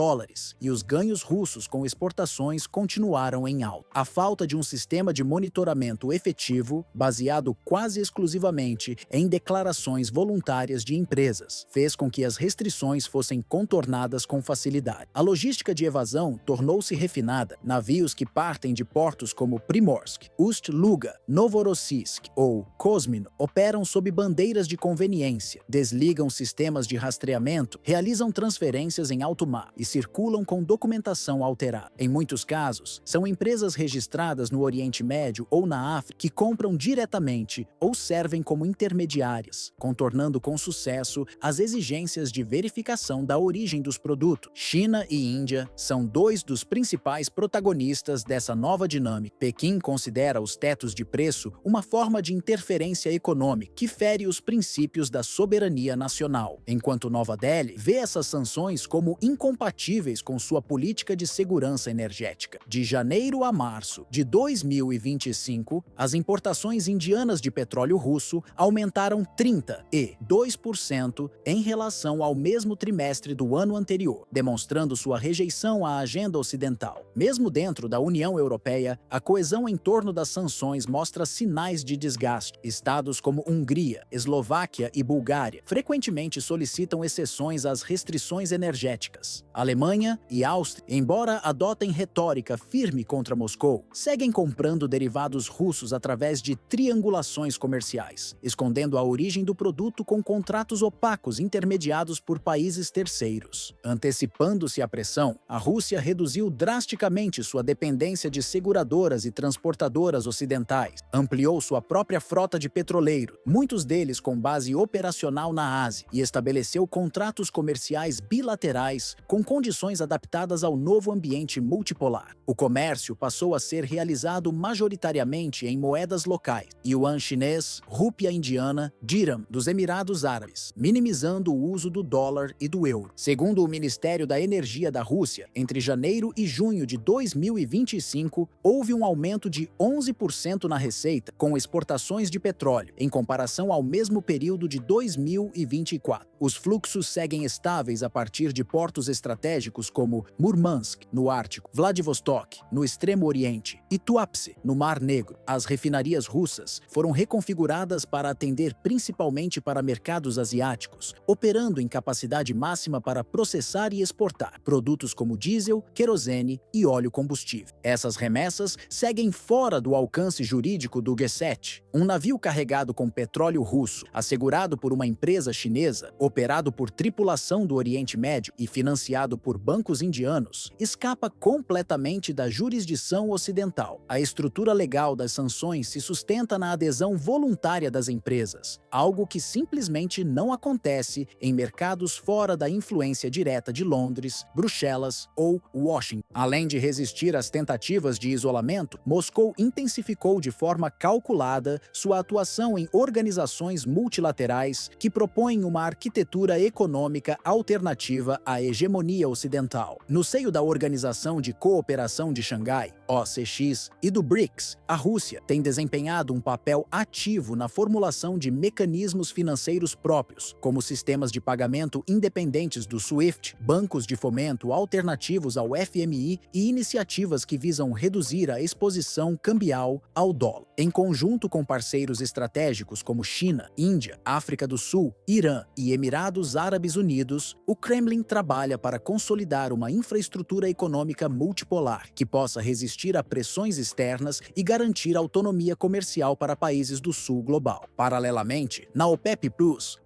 [SPEAKER 1] e os ganhos russos com exportações continuaram em alta. A falta de um sistema de monitoramento efetivo, baseado quase exclusivamente em declarações voluntárias de empresas, fez com que as restrições fossem contornadas com facilidade. A logística de evasão tornou-se refinada. Navios que partem de portos como Primorsk, Ust-Luga, Novorossiysk ou Kozmino operam sob bandeiras de conveniência, desligam sistemas de rastreamento, realizam transferências em alto mar e circulam com documentação alterada. Em muitos casos, são empresas registradas no Oriente Médio ou na África que compram diretamente ou servem como intermediárias, contornando com sucesso as exigências de verificação da origem dos produtos. China e Índia são 2 dos principais protagonistas dessa nova dinâmica. Pequim considera os tetos de preço uma forma de interferência econômica que fere os princípios da soberania nacional, enquanto Nova Delhi vê essas sanções como incompatíveis com sua política de segurança energética. De janeiro a março de 2025, as importações indianas de petróleo russo aumentaram 32% em relação ao mesmo trimestre do ano anterior, demonstrando sua rejeição à agenda ocidental. Mesmo dentro da União Europeia, a coesão em torno das sanções mostra sinais de desgaste. Estados como Hungria, Eslováquia e Bulgária frequentemente solicitam exceções às restrições energéticas. Alemanha e Áustria, embora adotem retórica firme contra Moscou, seguem comprando derivados russos através de triangulações comerciais, escondendo a origem do produto com contratos opacos intermediados por países terceiros. Antecipando-se à pressão, a Rússia reduziu drasticamente sua dependência de seguradoras e transportadoras ocidentais, ampliou sua própria frota de petroleiros, muitos deles com base operacional na Ásia, e estabeleceu contratos comerciais bilaterais com condições adaptadas ao novo ambiente multipolar. O comércio passou a ser realizado majoritariamente em moedas locais, yuan chinês, rúpia indiana, dirham dos Emirados Árabes, minimizando o uso do dólar e do euro. Segundo o Ministério da Energia da Rússia, entre janeiro e junho de 2025, houve um aumento de 11% na receita com exportações de petróleo, em comparação ao mesmo período de 2024. Os fluxos seguem estáveis a partir de portos estratégicos como Murmansk, no Ártico, Vladivostok, no Extremo Oriente, e Tuapse, no Mar Negro. As refinarias russas foram reconfiguradas para atender principalmente para mercados asiáticos, operando em capacidade máxima para processar e exportar produtos como diesel, querosene e óleo combustível. Essas remessas seguem fora do alcance jurídico do G7. Um navio carregado com petróleo russo, assegurado por uma empresa chinesa, operado por tripulação do Oriente Médio e financiado por bancos indianos, escapa completamente da jurisdição ocidental. A estrutura legal das sanções se sustenta na adesão voluntária das empresas, algo que simplesmente não acontece em mercados fora da influência direta de Londres, Bruxelas ou Washington. Além de resistir às tentativas de isolamento, Moscou intensificou de forma calculada sua atuação em organizações multilaterais que propõem uma arquitetura econômica alternativa à hegemonia ocidental. No seio da Organização de Cooperação de Xangai, OCX, e do BRICS, a Rússia tem desempenhado um papel ativo na formulação de mecanismos financeiros próprios, como sistemas de pagamento independentes do SWIFT, bancos de fomento alternativos ao FMI e iniciativas que visam reduzir a exposição cambial ao dólar. Em conjunto com parceiros estratégicos como China, Índia, África do Sul, Irã e Emirados Árabes Unidos, o Kremlin trabalha para consolidar uma infraestrutura econômica multipolar que possa resistir a pressões externas e garantir autonomia comercial para países do sul global. Paralelamente, na OPEP+,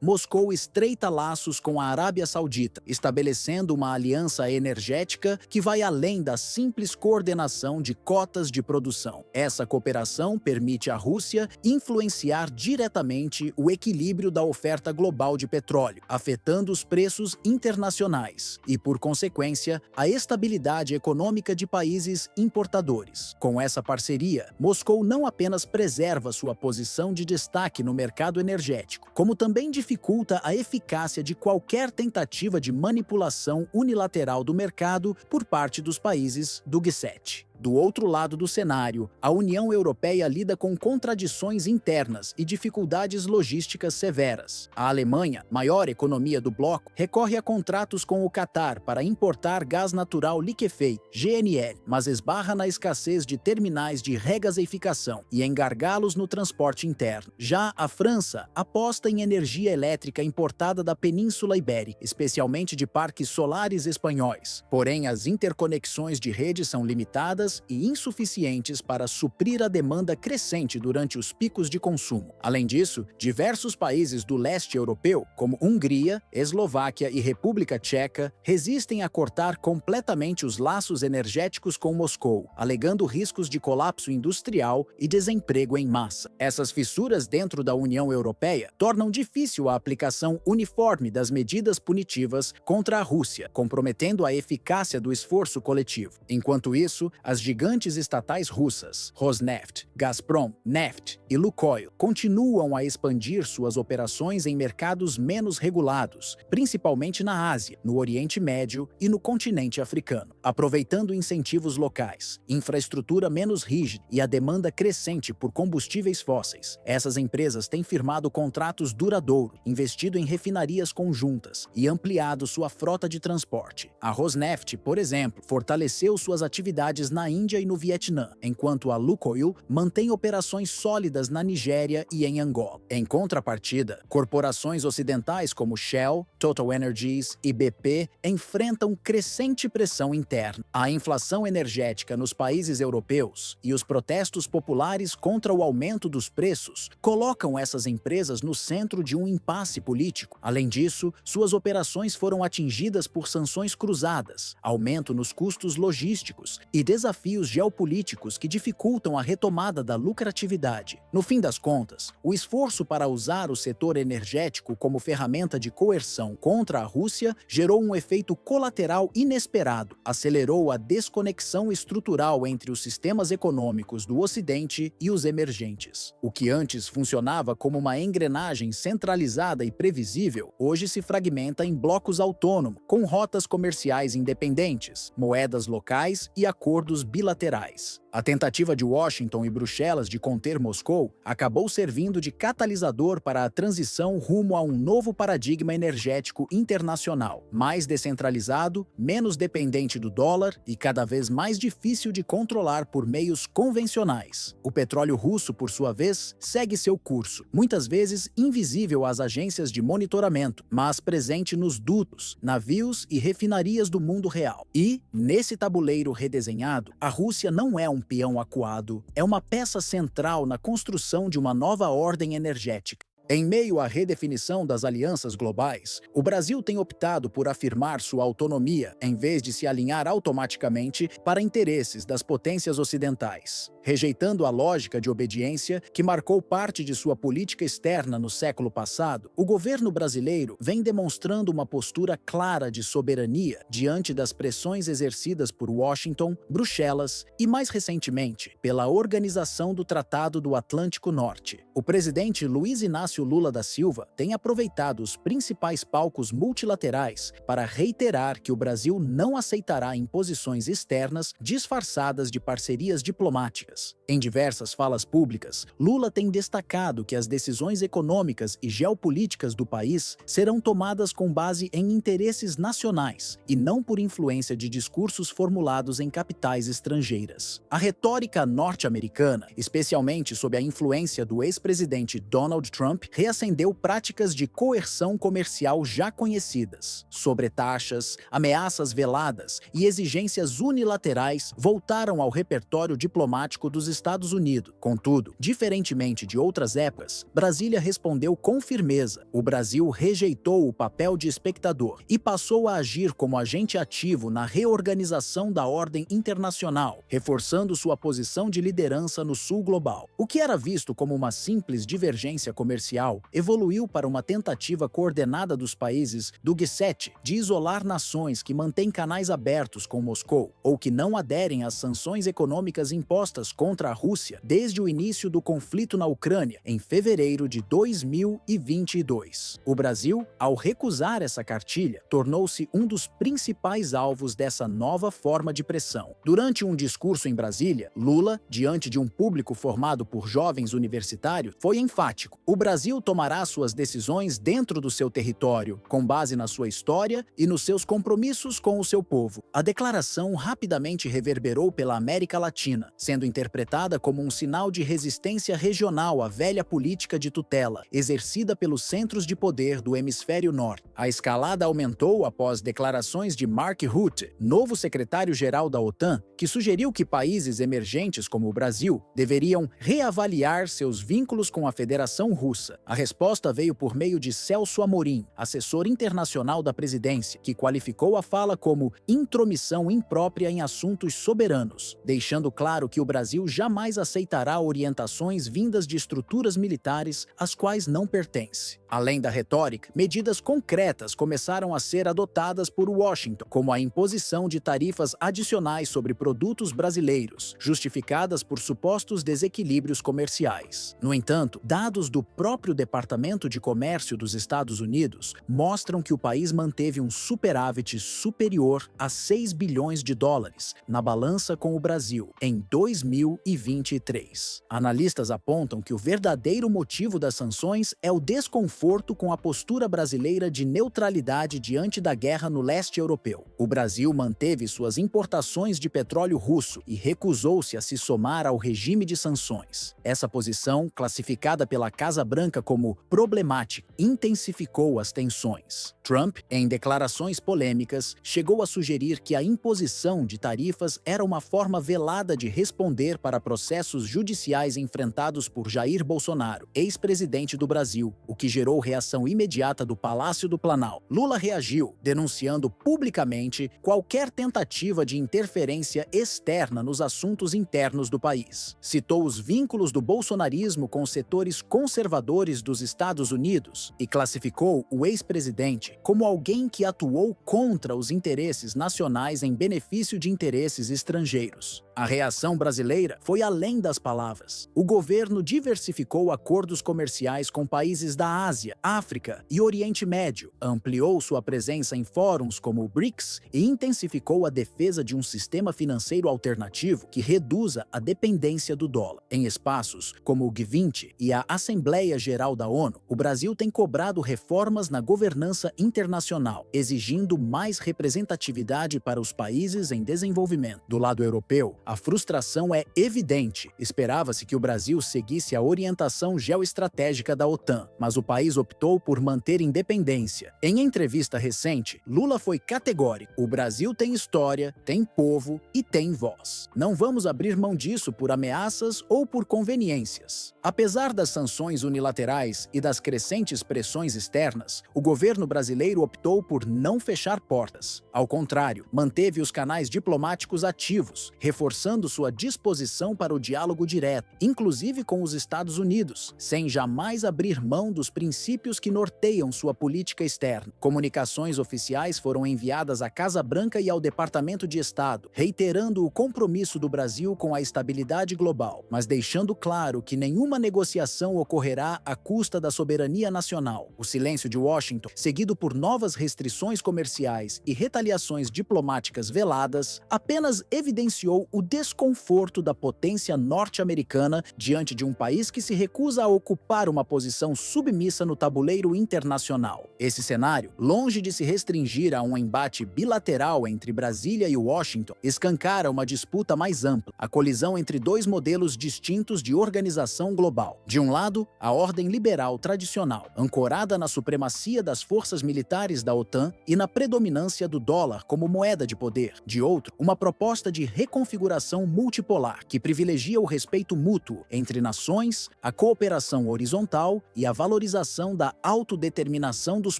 [SPEAKER 1] Moscou estreita laços com a Arábia Saudita, estabelecendo uma aliança energética que vai além da simples coordenação de cotas de produção. Essa cooperação permite à Rússia influenciar diretamente o equilíbrio da oferta global de petróleo, afetando os preços internacionais e, por consequência, a estabilidade econômica de países importadores. Com essa parceria, Moscou não apenas preserva sua posição de destaque no mercado energético, como também dificulta a eficácia de qualquer tentativa de manipulação unilateral do mercado por parte dos países do G7. Do outro lado do cenário, a União Europeia lida com contradições internas e dificuldades logísticas severas. A Alemanha, maior economia do bloco, recorre a contratos com o Catar para importar gás natural liquefeito, GNL, mas esbarra na escassez de terminais de regaseificação e em gargalos no transporte interno. Já a França aposta em energia elétrica importada da Península Ibérica, especialmente de parques solares espanhóis. Porém, as interconexões de rede são limitadas e insuficientes para suprir a demanda crescente durante os picos de consumo. Além disso, diversos países do leste europeu, como Hungria, Eslováquia e República Tcheca, resistem a cortar completamente os laços energéticos com Moscou, alegando riscos de colapso industrial e desemprego em massa. Essas fissuras dentro da União Europeia tornam difícil a aplicação uniforme das medidas punitivas contra a Rússia, comprometendo a eficácia do esforço coletivo. Enquanto isso, as gigantes estatais russas, Rosneft, Gazprom, Neft e Lukoil, continuam a expandir suas operações em mercados menos regulados, principalmente na Ásia, no Oriente Médio e no continente africano. Aproveitando incentivos locais, infraestrutura menos rígida e a demanda crescente por combustíveis fósseis, essas empresas têm firmado contratos duradouros, investido em refinarias conjuntas e ampliado sua frota de transporte. A Rosneft, por exemplo, fortaleceu suas atividades na Índia e no Vietnã, enquanto a Lukoil mantém operações sólidas na Nigéria e em Angola. Em contrapartida, corporações ocidentais como Shell, Total Energies e BP enfrentam crescente pressão interna. A inflação energética nos países europeus e os protestos populares contra o aumento dos preços colocam essas empresas no centro de um impasse político. Além disso, suas operações foram atingidas por sanções cruzadas, aumento nos custos logísticos e desafios desafios geopolíticos que dificultam a retomada da lucratividade. No fim das contas, o esforço para usar o setor energético como ferramenta de coerção contra a Rússia gerou um efeito colateral inesperado, acelerou a desconexão estrutural entre os sistemas econômicos do Ocidente e os emergentes. O que antes funcionava como uma engrenagem centralizada e previsível, hoje se fragmenta em blocos autônomos, com rotas comerciais independentes, moedas locais e acordos bilaterais. A tentativa de Washington e Bruxelas de conter Moscou acabou servindo de catalisador para a transição rumo a um novo paradigma energético internacional, mais descentralizado, menos dependente do dólar e cada vez mais difícil de controlar por meios convencionais. O petróleo russo, por sua vez, segue seu curso, muitas vezes invisível às agências de monitoramento, mas presente nos dutos, navios e refinarias do mundo real. E, nesse tabuleiro redesenhado, a Rússia não é um peão acuado, é uma peça central na construção de uma nova ordem energética. Em meio à redefinição das alianças globais, o Brasil tem optado por afirmar sua autonomia em vez de se alinhar automaticamente para interesses das potências ocidentais. Rejeitando a lógica de obediência que marcou parte de sua política externa no século passado, o governo brasileiro vem demonstrando uma postura clara de soberania diante das pressões exercidas por Washington, Bruxelas e, mais recentemente, pela Organização do Tratado do Atlântico Norte. O presidente Luiz Inácio Lula da Silva tem aproveitado os principais palcos multilaterais para reiterar que o Brasil não aceitará imposições externas disfarçadas de parcerias diplomáticas. Em diversas falas públicas, Lula tem destacado que as decisões econômicas e geopolíticas do país serão tomadas com base em interesses nacionais e não por influência de discursos formulados em capitais estrangeiras. A retórica norte-americana, especialmente sob a influência do ex-presidente Donald Trump, reacendeu práticas de coerção comercial já conhecidas. Sobretaxas, ameaças veladas e exigências unilaterais voltaram ao repertório diplomático dos Estados Unidos. Contudo, diferentemente de outras épocas, Brasília respondeu com firmeza. O Brasil rejeitou o papel de espectador e passou a agir como agente ativo na reorganização da ordem internacional, reforçando sua posição de liderança no sul global. O que era visto como uma simples divergência comercial evoluiu para uma tentativa coordenada dos países do G7 de isolar nações que mantêm canais abertos com Moscou ou que não aderem às sanções econômicas impostas contra a Rússia desde o início do conflito na Ucrânia, em fevereiro de 2022. O Brasil, ao recusar essa cartilha, tornou-se um dos principais alvos dessa nova forma de pressão. Durante um discurso em Brasília, Lula, diante de um público formado por jovens universitários, foi enfático. O Brasil tomará suas decisões dentro do seu território, com base na sua história e nos seus compromissos com o seu povo. A declaração rapidamente reverberou pela América Latina, sendo interpretada como um sinal de resistência regional à velha política de tutela, exercida pelos centros de poder do hemisfério norte. A escalada aumentou após declarações de Mark Rutte, novo secretário-geral da OTAN, que sugeriu que países emergentes como o Brasil deveriam reavaliar seus vínculos com a Federação Russa. A resposta veio por meio de Celso Amorim, assessor internacional da presidência, que qualificou a fala como intromissão imprópria em assuntos soberanos, deixando claro que o Brasil jamais aceitará orientações vindas de estruturas militares às quais não pertence. Além da retórica, medidas concretas começaram a ser adotadas por Washington, como a imposição de tarifas adicionais sobre produtos brasileiros, justificadas por supostos desequilíbrios comerciais. No entanto, dados do próprio Departamento de Comércio dos Estados Unidos mostram que o país manteve um superávit superior a 6 bilhões de dólares na balança com o Brasil em 2023. Analistas apontam que o verdadeiro motivo das sanções é o desconforto com a postura brasileira de neutralidade diante da guerra no leste europeu. O Brasil manteve suas importações de petróleo russo e recusou-se a se somar ao regime de sanções. Essa posição, classificada pela Casa Branca Branca como problemática, intensificou as tensões. Trump, em declarações polêmicas, chegou a sugerir que a imposição de tarifas era uma forma velada de responder para processos judiciais enfrentados por Jair Bolsonaro, ex-presidente do Brasil, o que gerou reação imediata do Palácio do Planalto. Lula reagiu, denunciando publicamente qualquer tentativa de interferência externa nos assuntos internos do país. Citou os vínculos do bolsonarismo com setores conservadores dos Estados Unidos e classificou o ex-presidente como alguém que atuou contra os interesses nacionais em benefício de interesses estrangeiros. A reação brasileira foi além das palavras. O governo diversificou acordos comerciais com países da Ásia, África e Oriente Médio, ampliou sua presença em fóruns como o BRICS e intensificou a defesa de um sistema financeiro alternativo que reduza a dependência do dólar. Em espaços como o G20 e a Assembleia Geral da ONU, o Brasil tem cobrado reformas na governança internacional, exigindo mais representatividade para os países em desenvolvimento. Do lado europeu, a frustração é evidente. Esperava-se que o Brasil seguisse a orientação geoestratégica da OTAN, mas o país optou por manter independência. Em entrevista recente, Lula foi categórico: o Brasil tem história, tem povo e tem voz. Não vamos abrir mão disso por ameaças ou por conveniências. Apesar das sanções unilaterais e das crescentes pressões externas, o governo brasileiro optou por não fechar portas. Ao contrário, manteve os canais diplomáticos ativos, reforçando sua disposição para o diálogo direto, inclusive com os Estados Unidos, sem jamais abrir mão dos princípios que norteiam sua política externa. Comunicações oficiais foram enviadas à Casa Branca e ao Departamento de Estado, reiterando o compromisso do Brasil com a estabilidade global, mas deixando claro que nenhuma negociação ocorrerá à custa da soberania nacional. O silêncio de Washington, seguido por novas restrições comerciais e retaliações diplomáticas veladas, apenas evidenciou o desconforto da potência norte-americana diante de um país que se recusa a ocupar uma posição submissa no tabuleiro internacional. Esse cenário, longe de se restringir a um embate bilateral entre Brasília e Washington, escancara uma disputa mais ampla, a colisão entre dois modelos distintos de organização global. De um lado, a ordem liberal tradicional, ancorada na supremacia das forças militares da OTAN e na predominância do dólar como moeda de poder. De outro, uma proposta de reconfiguração multipolar que privilegia o respeito mútuo entre nações, a cooperação horizontal e a valorização da autodeterminação dos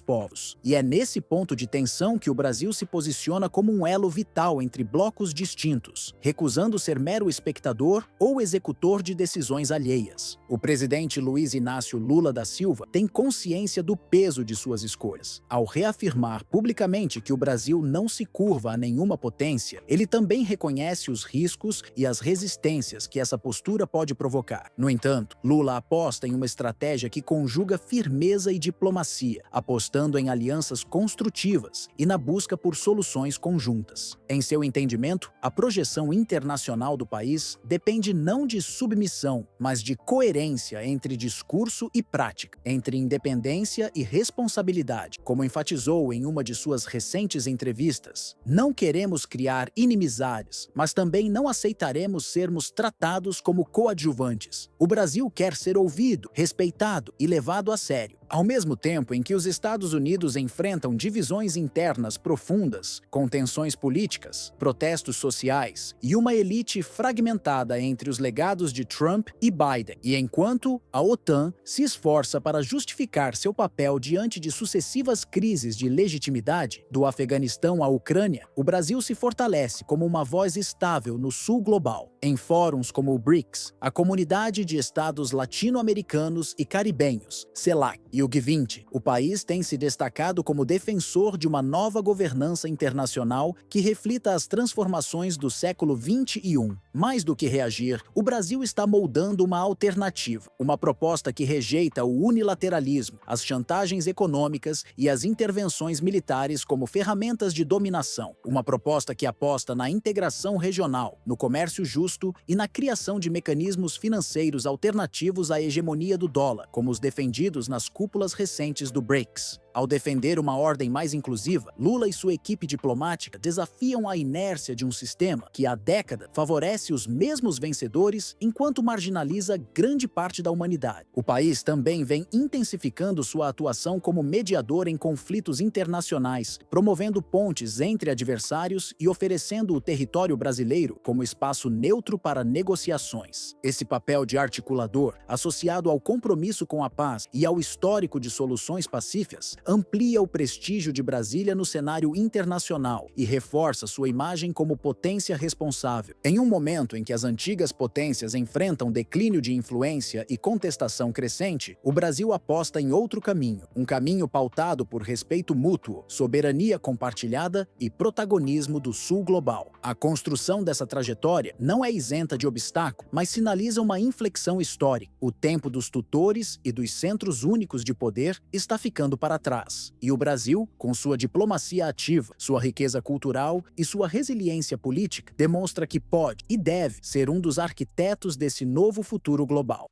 [SPEAKER 1] povos. E é nesse ponto de tensão que o Brasil se posiciona como um elo vital entre blocos distintos, recusando ser mero espectador ou executor de decisões alheias. O presidente Luiz Inácio Lula da Silva tem consciência do peso de suas escolhas. Ao reafirmar publicamente que o Brasil não se curva a nenhuma potência, ele também reconhece os riscos e as resistências que essa postura pode provocar. No entanto, Lula aposta em uma estratégia que conjuga firmeza e diplomacia, apostando em alianças construtivas e na busca por soluções conjuntas. Em seu entendimento, a projeção internacional do país depende não de submissão, mas de coerência entre discurso e prática, entre independência e responsabilidade. Como enfatizou em uma de suas recentes entrevistas, não queremos criar inimizades, mas também não aceitaremos sermos tratados como coadjuvantes. O Brasil quer ser ouvido, respeitado e levado a sério. Ao mesmo tempo em que os Estados Unidos enfrentam divisões internas profundas, com tensões políticas, protestos sociais e uma elite fragmentada entre os legados de Trump e Biden, e enquanto a OTAN se esforça para justificar seu papel diante de sucessivas crises de legitimidade, do Afeganistão à Ucrânia, o Brasil se fortalece como uma voz estável no sul global. Em fóruns como o BRICS, a Comunidade de Estados Latino-Americanos e Caribenhos, CELAC, e o G20, o país tem se destacado como defensor de uma nova governança internacional que reflita as transformações do século XXI. Mais do que reagir, o Brasil está moldando uma alternativa, uma proposta que rejeita o unilateralismo, as chantagens econômicas e as intervenções militares como ferramentas de dominação. Uma proposta que aposta na integração regional, no comércio justo e na criação de mecanismos financeiros alternativos à hegemonia do dólar, como os defendidos nas cúpulas recentes do BRICS. Ao defender uma ordem mais inclusiva, Lula e sua equipe diplomática desafiam a inércia de um sistema que há décadas favorece os mesmos vencedores enquanto marginaliza grande parte da humanidade. O país também vem intensificando sua atuação como mediador em conflitos internacionais, promovendo pontes entre adversários e oferecendo o território brasileiro como espaço neutro para negociações. Esse papel de articulador, associado ao compromisso com a paz e ao histórico de soluções pacíficas, amplia o prestígio de Brasília no cenário internacional e reforça sua imagem como potência responsável. Em um momento em que as antigas potências enfrentam declínio de influência e contestação crescente, o Brasil aposta em outro caminho, um caminho pautado por respeito mútuo, soberania compartilhada e protagonismo do Sul global. A construção dessa trajetória não é isenta de obstáculos, mas sinaliza uma inflexão histórica. O tempo dos tutores e dos centros únicos de poder está ficando para trás, e o Brasil, com sua diplomacia ativa, sua riqueza cultural e sua resiliência política, demonstra que pode e deve ser um dos arquitetos desse novo futuro global.